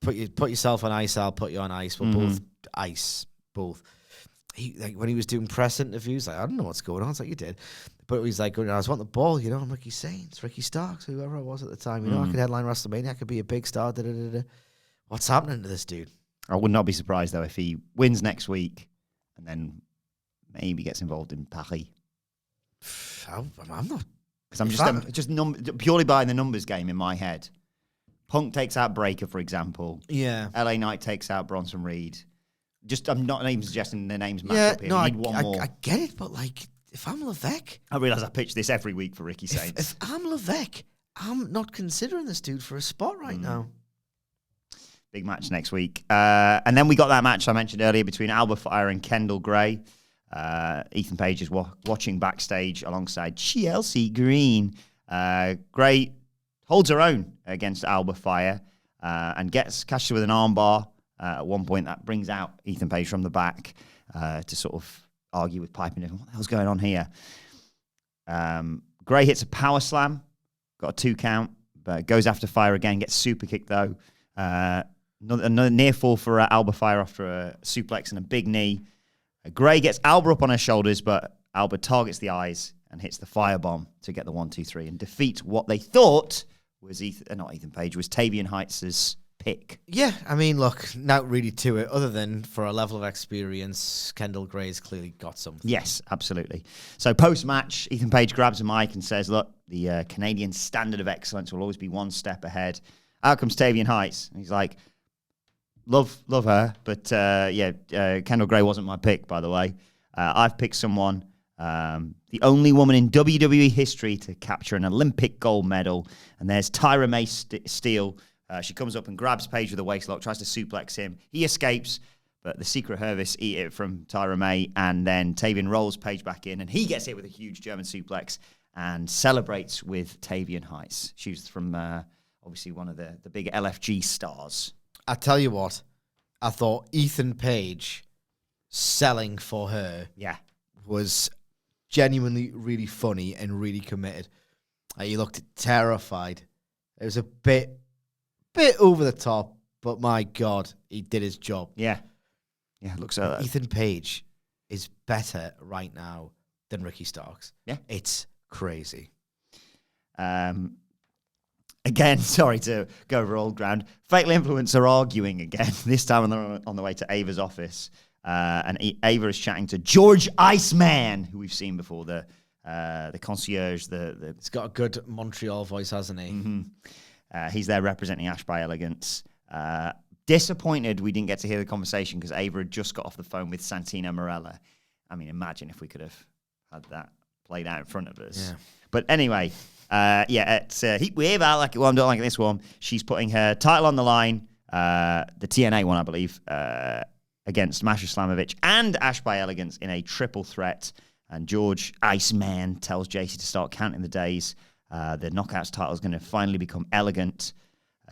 put yourself on ice, I'll put you on ice. We're both ice, both. When he was doing press interviews, like, I don't know what's going on. It's like, you did. But he's like, I just want the ball, I'm Ricky Sainz, Ricky Starks, whoever I was at the time. I could headline WrestleMania, I could be a big star. What's happening to this dude? I would not be surprised, though, if he wins next week and then maybe gets involved in Paris. I'm not. Because I'm just purely buying the numbers game in my head. Punk takes out Breaker, for example. Yeah. LA Knight takes out Bronson Reed. I'm not even suggesting their names match up here. We need one more. I get it, but like, if I'm Levesque... I realise I pitch this every week for Ricky Sainz. If I'm Levesque, I'm not considering this dude for a spot right now. Big match next week. And then we got that match I mentioned earlier between Alba Fire and Kendall Gray. Ethan Page is watching backstage alongside Chelsea Green. Gray holds her own against Alba Fire and catches her with an armbar. At one point, that brings out Ethan Page from the back to sort of argue with Piper and what the hell's going on here. Gray hits a power slam, got a 2 count, but goes after Fire again, gets super kicked though. Another near fall for Alba Fire after a suplex and a big knee. Gray gets Alba up on her shoulders, but Alba targets the eyes and hits the firebomb to get the 1-2-3 and defeat what they thought was Ethan Page, was Tavian Heights' pick. Yeah, I mean, look, not really to it, other than for a level of experience, Kendall Gray's clearly got something. Yes, absolutely. So post-match, Ethan Page grabs a mic and says, look, the Canadian standard of excellence will always be one step ahead. Out comes Tavian Heights. And he's like, love her, but Kendall Gray wasn't my pick, by the way. I've picked someone, the only woman in WWE history to capture an Olympic gold medal, and there's Tyra May Steele. She comes up and grabs Page with a waistlock, tries to suplex him. He escapes, but the Secret Service eat it from Tyra May, and then Tavian rolls Page back in, and he gets hit with a huge German suplex and celebrates with Tavian Heights. She's from, obviously, one of the big LFG stars. I tell you what, I thought Ethan Page selling for her was genuinely really funny and really committed. He looked terrified. It was a bit over the top, but my God, he did his job. Yeah, looks like that. Ethan Page is better right now than Ricky Starks. Yeah. It's crazy. Again, sorry to go over old ground. Fatal Influence are arguing again. This time they're on the way to Ava's office. And Ava is chatting to George Iceman, who we've seen before, the concierge. He's got a good Montreal voice, hasn't he? Mm-hmm. He's there representing Ash by Elegance. Disappointed we didn't get to hear the conversation because Ava had just got off the phone with Santino Marella. I mean, imagine if we could have had that played out in front of us. Yeah. But anyway, it's Heat Wave. I like it. Well, I'm not liking this one. She's putting her title on the line, the TNA one, I believe, against Masha Slamovich and Ash by Elegance in a triple threat. And George Iceman tells JC to start counting the days. The Knockouts title is going to finally become Elegant.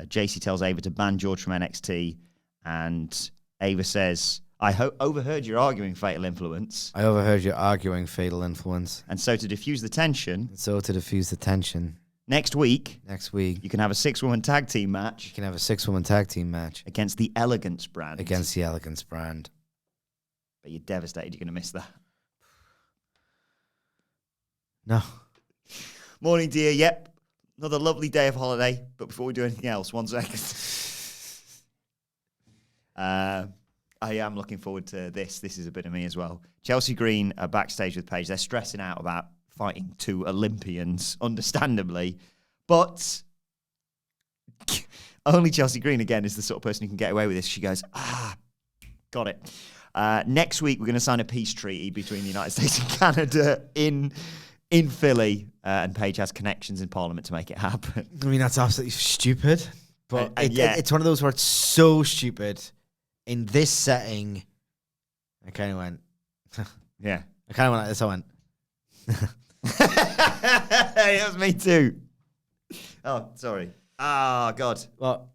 JC tells Ava to ban George from NXT. And Ava says, I overheard you arguing Fatal Influence. I overheard you arguing Fatal Influence. And so to diffuse the tension... Next week, you can have a 6-woman tag team match. Against the Elegance brand. But you're devastated you're going to miss that. No. Morning, dear. Yep. Another lovely day of holiday. But before we do anything else, 1 second. I am looking forward to this. This is a bit of me as well. Chelsea Green are backstage with Paige. They're stressing out about fighting two Olympians, understandably. But only Chelsea Green, again, is the sort of person who can get away with this. She goes, got it. Next week, we're going to sign a peace treaty between the United States and Canada in Philly. And Paige has connections in Parliament to make it happen. I mean, that's absolutely stupid. But yeah. it's one of those where it's so stupid. In this setting, I kind of went... Yeah. I kind of went like this. I went... That was me too. Oh, sorry. Oh, God. What?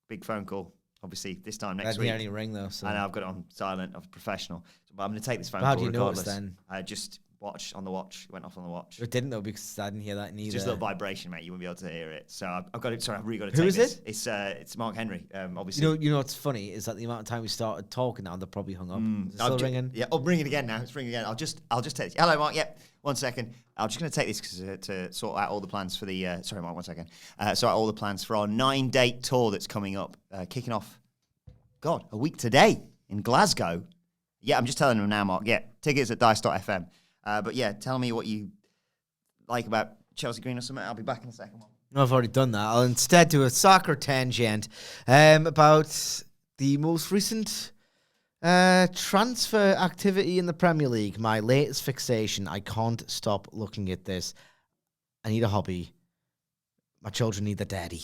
Big phone call. Obviously, this time I next didn't week. hear any ring, though. So. I know, I've got it on silent. I'm professional. But I'm going to take this phone How call do you notice regardless. then? I just watched on the watch. It went off on the watch. It didn't, though, because I didn't hear that neither. It's just a little vibration, mate. You wouldn't be able to hear it. So I've got it. Sorry, I've really got to Who take is this. it? It's Mark Henry, obviously. You know what's funny is that the amount of time we started talking now, they're probably hung up. Is it still ringing? Yeah, I'll ring it again now. It's ringing again. I'll just take this. Hello, Mark. Yep. 1 second. I'm just going to take this to sort out all the plans for the... sorry, Mark, 1 second. Sort out all the plans for our 9-date tour that's coming up, kicking off, God, a week today in Glasgow. Yeah, I'm just telling them now, Mark. Yeah, tickets at dice.fm. But yeah, tell me what you like about Chelsea Green or something. I'll be back in a second. No, I've already done that. I'll instead do a soccer tangent about the most recent transfer activity in the Premier League. My latest fixation. I can't stop looking at this. I need a hobby. My children need their daddy.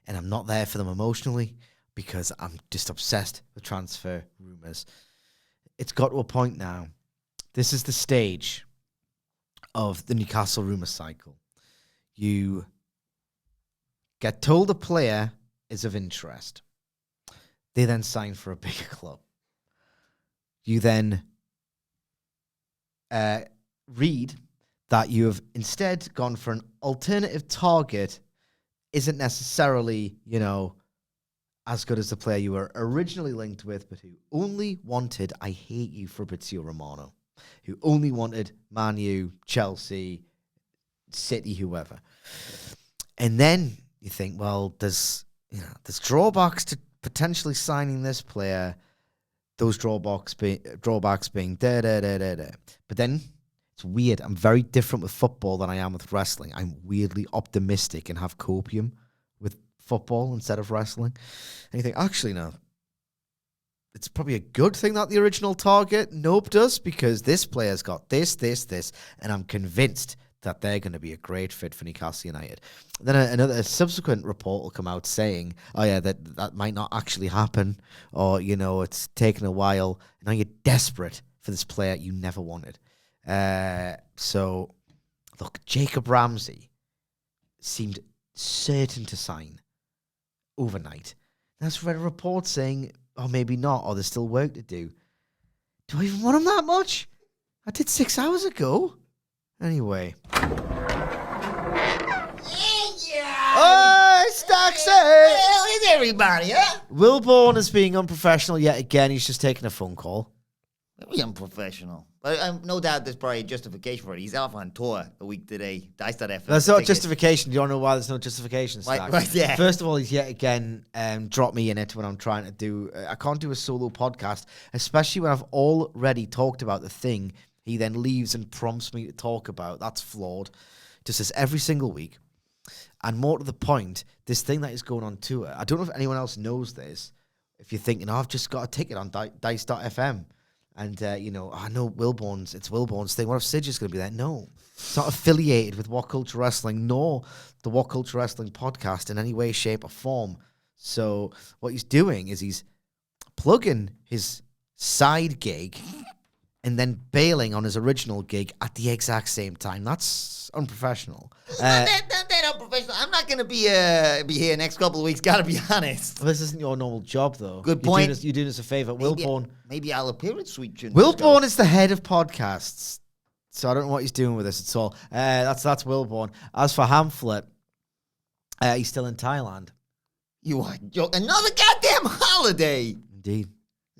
And I'm not there for them emotionally because I'm just obsessed with transfer rumours. It's got to a point now. This is the stage of the Newcastle rumour cycle. You get told a player is of interest. They then sign for a bigger club. You then read that you have instead gone for an alternative target isn't necessarily, as good as the player you were originally linked with, but who only wanted, I hate you, Fabrizio Romano, who only wanted Man U, Chelsea, City, whoever. And then you think, well, there's drawbacks to potentially signing this player, those drawbacks being da-da-da-da-da. But then it's weird. I'm very different with football than I am with wrestling. I'm weirdly optimistic and have copium with football instead of wrestling. And you think, actually, no. It's probably a good thing that the original target noped us because this player's got this, and I'm convinced that they're going to be a great fit for Newcastle United. Then a subsequent report will come out saying, oh yeah, that might not actually happen, or, it's taken a while. Now you're desperate for this player you never wanted. So, look, Jacob Ramsey seemed certain to sign overnight. And I read a report saying, oh, maybe not, or there's still work to do. Do I even want him that much? I did 6 hours ago. Anyway. Oh, it's Daxter! Hell is everybody, huh? Wilbourn is being unprofessional yet again. He's just taking a phone call. Very unprofessional. But no doubt there's probably justification for it. He's off on tour a week today. Dice.fm. That's not justification. You don't know why there's no justification, Stack. Right, yeah. First of all, he's yet again dropped me in it when I'm trying to do... I can't do a solo podcast, especially when I've already talked about the thing he then leaves and prompts me to talk about. That's flawed. Just as every single week. And more to the point, this thing that is going on tour, I don't know if anyone else knows this. If you're thinking, I've just got a ticket on Dice.fm. And, I know it's Wilbourn's thing. What if Sidge is going to be there? No. It's not affiliated with WhatCulture Wrestling, nor the WhatCulture Wrestling podcast in any way, shape, or form. So what he's doing is he's plugging his side gig and then bailing on his original gig at the exact same time. That's unprofessional. Not that unprofessional. I'm not going to be here next couple of weeks, got to be honest. Well, this isn't your normal job, though. Good point. You're doing us a favour. Wilbourn. Maybe I'll appear at Sweet Chin. Wilbourn is the head of podcasts. So I don't know what he's doing with this at all. That's Wilbourn. As for Hamflet, he's still in Thailand. You are joking. Another goddamn holiday. Indeed.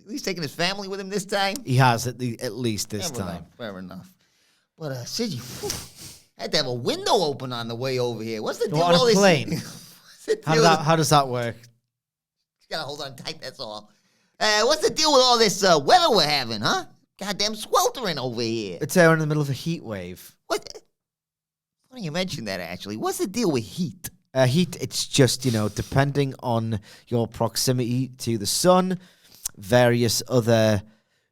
He's taking his family with him this time. He has at least this time. Fair enough. But Sidney had to have a window open on the way over here. What's the deal on with all a this? plane? How does that work? You gotta hold on tight. That's all. What's the deal with all this weather we're having, huh? Goddamn sweltering over here. It's in the middle of a heat wave. What? Funny you mentioned that, actually. What's the deal with heat? Heat, it's just, depending on your proximity to the sun, various other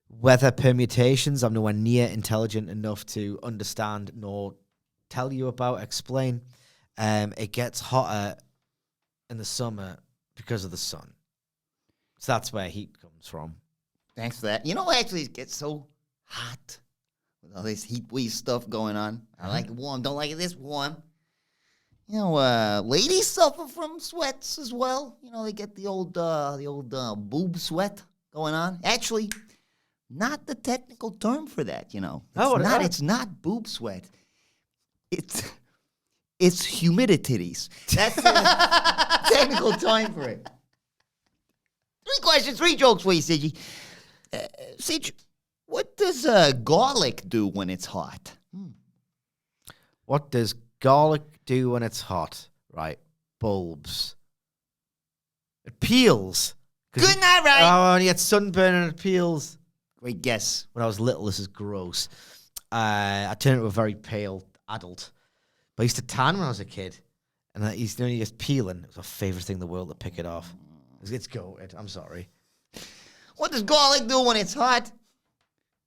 weather permutations. I'm nowhere near intelligent enough to understand nor tell you about, explain. It gets hotter in the summer because of the sun. So that's where heat comes from. Thanks for that. Actually, it gets so hot with all this heat wave stuff going on. I like it warm. Don't like it this warm. Ladies suffer from sweats as well. They get the old boob sweat going on. Actually, not the technical term for that. It's not boob sweat. It's humidities. That's the technical term for it. 3 questions, 3 jokes for you, Sidgy. Sidge, what does garlic do when it's hot? What does garlic do when it's hot? Right, bulbs. It peels. Good night, right? Oh, and you get sunburn and it peels. Great guess. When I was little, this is gross. I turned into a very pale adult. But I used to tan when I was a kid. And I used to only just peeling. It was my favorite thing in the world to pick it off. It's goated. I'm sorry. What does garlic do when it's hot?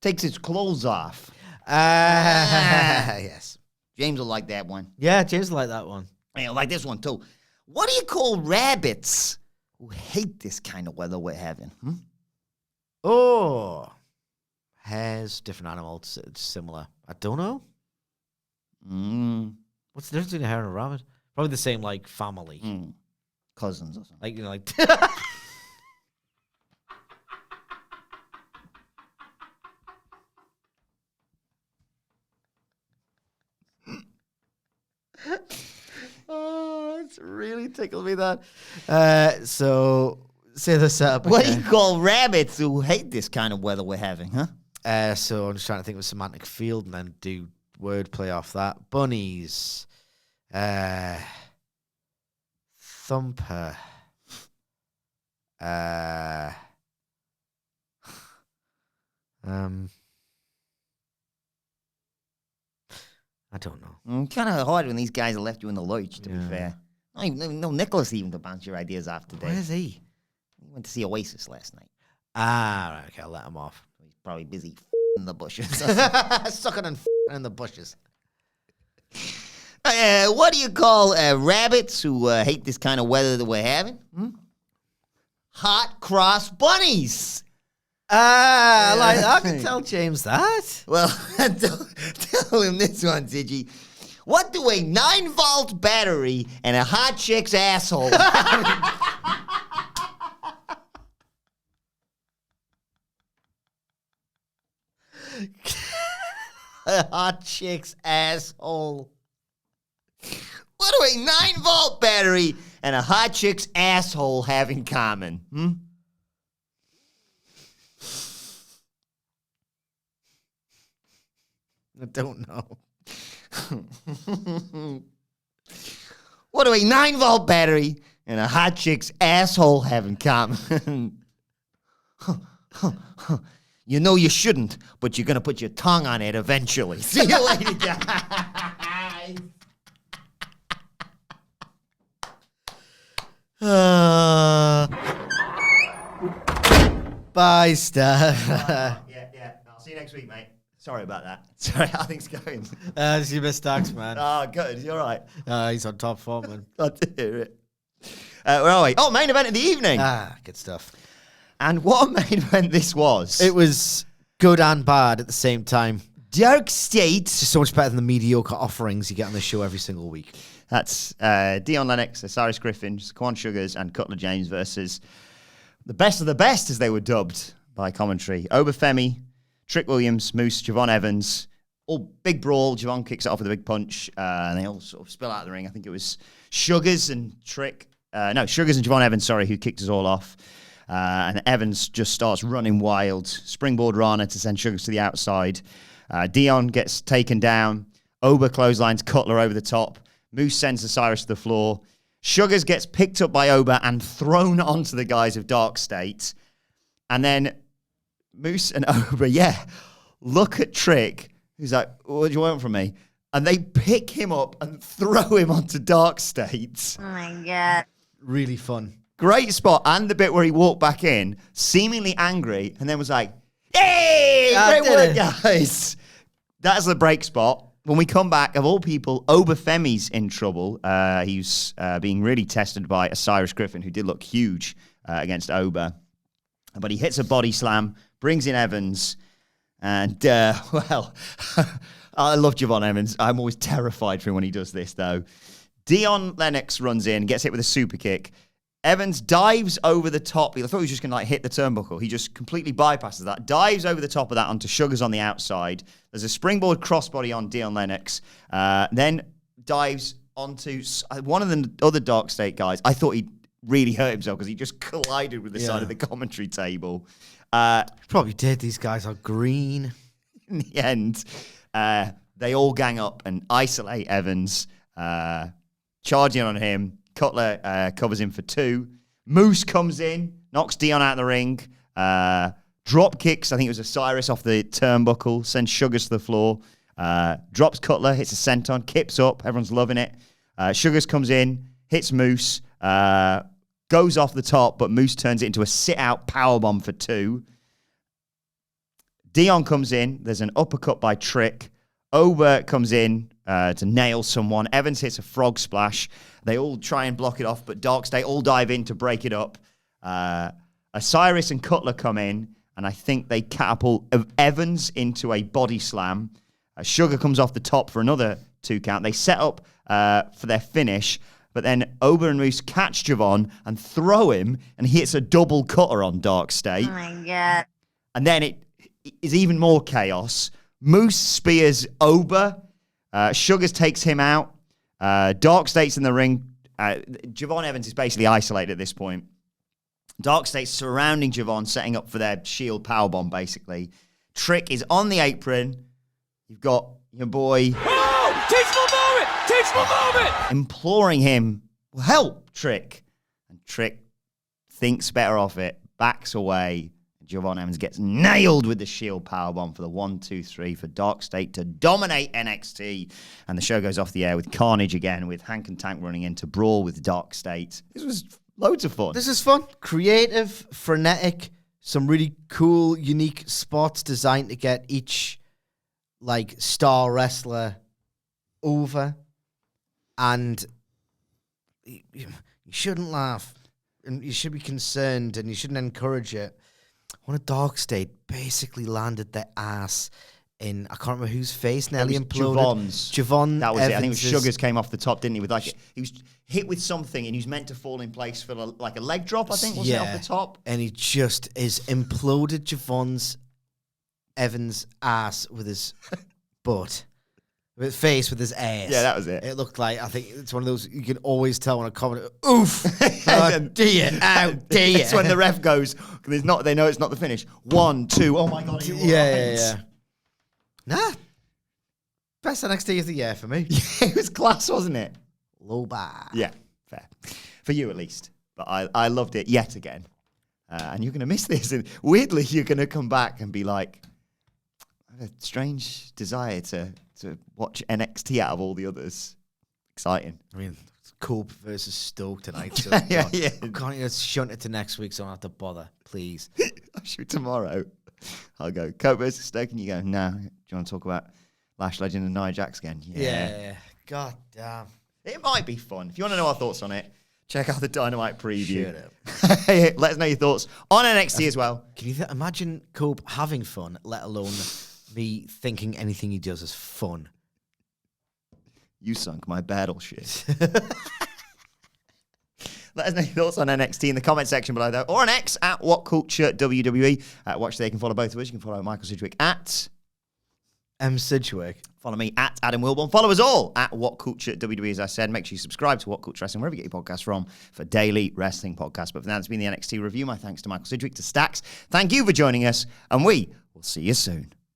Takes its clothes off. Yes. James will like that one. Yeah, James will like that one. He'll like this one, too. What do you call rabbits who hate this kind of weather we're having? Oh. Hares, different animals. It's similar. I don't know. What's the difference between a hare and a rabbit? Probably the same, family. Cousins or something. Like. Oh, it's really tickled me that. So say this up. What do you call rabbits who hate this kind of weather we're having, huh? So I'm just trying to think of a semantic field and then do wordplay off that. Bunnies. Thumper. I don't know. Kind of hard when these guys have left you in the lurch, to be fair. No Nicholas even to bounce your ideas off today. Where's he? He went to see Oasis last night. Right, okay, I'll let him off. He's probably busy in the bushes. Sucking and in the bushes. What do you call rabbits who hate this kind of weather that we're having? Hot cross bunnies. I can tell James that. Well, tell him this one, Ziggy. What do a 9-volt battery and a hot chick's asshole A hot chick's asshole. What do a 9-volt battery and a hot chick's asshole have in common? I don't know. What do a 9-volt battery and a hot chick's asshole have in common? You know you shouldn't, but you're going to put your tongue on it eventually. See you later, guys. Bye, Steph. Yeah. I'll see you next week, mate. Sorry about that. Sorry, how things going? You missed Dax, man. Oh, good. You're right. He's on top form, man. Glad to hear it. Where are we? Oh, main event of the evening. Good stuff. And what a main event this was. It was good and bad at the same time. Dark State. It's just so much better than the mediocre offerings you get on the show every single week. That's Dion Lennox, Osiris Griffin, Quan Sugars, and Cutler James versus the best of the best, as they were dubbed by commentary. Obafemi, Trick Williams, Moose, Javon Evans. All big brawl. Javon kicks it off with a big punch. And they all sort of spill out of the ring. I think it was Sugars and Sugars and Javon Evans, who kicked us all off. And Evans just starts running wild. Springboard Rana to send Sugars to the outside. Dion gets taken down. Oba clotheslines Cutler over the top. Moose sends Osiris to the floor. Sugars gets picked up by Oba and thrown onto the guys of Dark State. And then Moose and Oba, look at Trick, who's like, what do you want from me? And they pick him up and throw him onto Dark State. Oh my God. Really fun. Great spot. And the bit where he walked back in, seemingly angry, and then was like, hey, great work, guys. That's the break spot. When we come back, of all people, Obafemi's in trouble. He's being really tested by Osiris Griffin, who did look huge against Oba. But he hits a body slam, brings in Evans, and, well, I love Javon Evans. I'm always terrified for him when he does this, though. Dion Lennox runs in, gets hit with a super kick. Evans dives over the top. I thought he was just going to hit the turnbuckle. He just completely bypasses that. Dives over the top of that onto Sugars on the outside. There's a springboard crossbody on Dion Lennox. Then dives onto one of the other Dark State guys. I thought he really hurt himself because he just collided with the side of the commentary table. Probably did. These guys are green. In the end, they all gang up and isolate Evans, charging on him. Cutler covers him for 2. Moose comes in, knocks Dion out of the ring. Drop kicks, I think it was Osiris off the turnbuckle, sends Sugars to the floor. Drops Cutler, hits a senton, kips up. Everyone's loving it. Sugars comes in, hits Moose, goes off the top, but Moose turns it into a sit-out powerbomb for 2. Dion comes in. There's an uppercut by Trick. Oba comes in to nail someone. Evans hits a frog splash. They all try and block it off, but Dark State all dive in to break it up. Osiris and Cutler come in, and I think they catapult Evans into a body slam. Sugar comes off the top for another 2 count. They set up for their finish, but then Oba and Moose catch Javon and throw him, and he hits a double cutter on Dark State. Oh my God. And then it is even more chaos. Moose spears Oba. Sugars takes him out. Dark State's in the ring. Javon Evans is basically isolated at this point. Dark State's surrounding Javon, setting up for their shield powerbomb, basically. Trick is on the apron. You've got your boy... Oh! Teachable moment! Imploring him, well, help, Trick. And Trick thinks better of it, backs away. Javon Evans gets nailed with the Shield powerbomb for the 1-2-3 for Dark State to dominate NXT. And the show goes off the air with Carnage again, with Hank and Tank running in to brawl with Dark State. This was loads of fun. This is fun. Creative, frenetic, some really cool, unique spots designed to get each, star wrestler over. And you shouldn't laugh. And you should be concerned, and you shouldn't encourage it. When a Dark State basically landed their ass in, I can't remember whose face nearly imploded. Javon. That was Evans's. it. I think it was Sugars came off the top, didn't he? With he was hit with something, and he was meant to fall in place for a leg drop, I think, wasn't it, off the top? And he just is imploded Javon's Evans' ass with his butt. With face, with his ass. Yeah, that was it. It looked like, I think it's one of those, you can always tell when a comment, oof, oh dear, oh dear. It's when the ref goes, they know it's not the finish. 1, 2, oh my God. Yeah. Nah. Best NXT of the year for me. It was class, wasn't it? Low bar. Yeah, fair. For you at least. But I loved it yet again. And you're going to miss this. And weirdly, you're going to come back and be like, I have a strange desire to watch NXT out of all the others. Exciting. I mean, it's Cope versus Stoke tonight. So yeah. Can't you shunt it to next week so I don't have to bother, please? I'll shoot tomorrow. I'll go Cope versus Stoke, and you go, nah. Do you want to talk about Lash Legend and Nia Jax again? Yeah. God damn. It might be fun. If you want to know our thoughts on it, check out the Dynamite preview. Shut up. Let us know your thoughts on NXT as well. Can you imagine Cope having fun, let alone me thinking anything he does is fun? You sunk my battle shit. Let us know your thoughts on NXT in the comment section below, though, or on X at WhatCulture WWE. Watch there, you can follow both of us. You can follow Michael Sidgwick at Sidgwick. Follow me at Adam Wilbourn. Follow us all at WhatCulture WWE, as I said. Make sure you subscribe to WhatCulture Wrestling, wherever you get your podcasts from, for daily wrestling podcasts. But for now, it's been the NXT review. My thanks to Michael Sidgwick, to Stax. Thank you for joining us, and we will see you soon.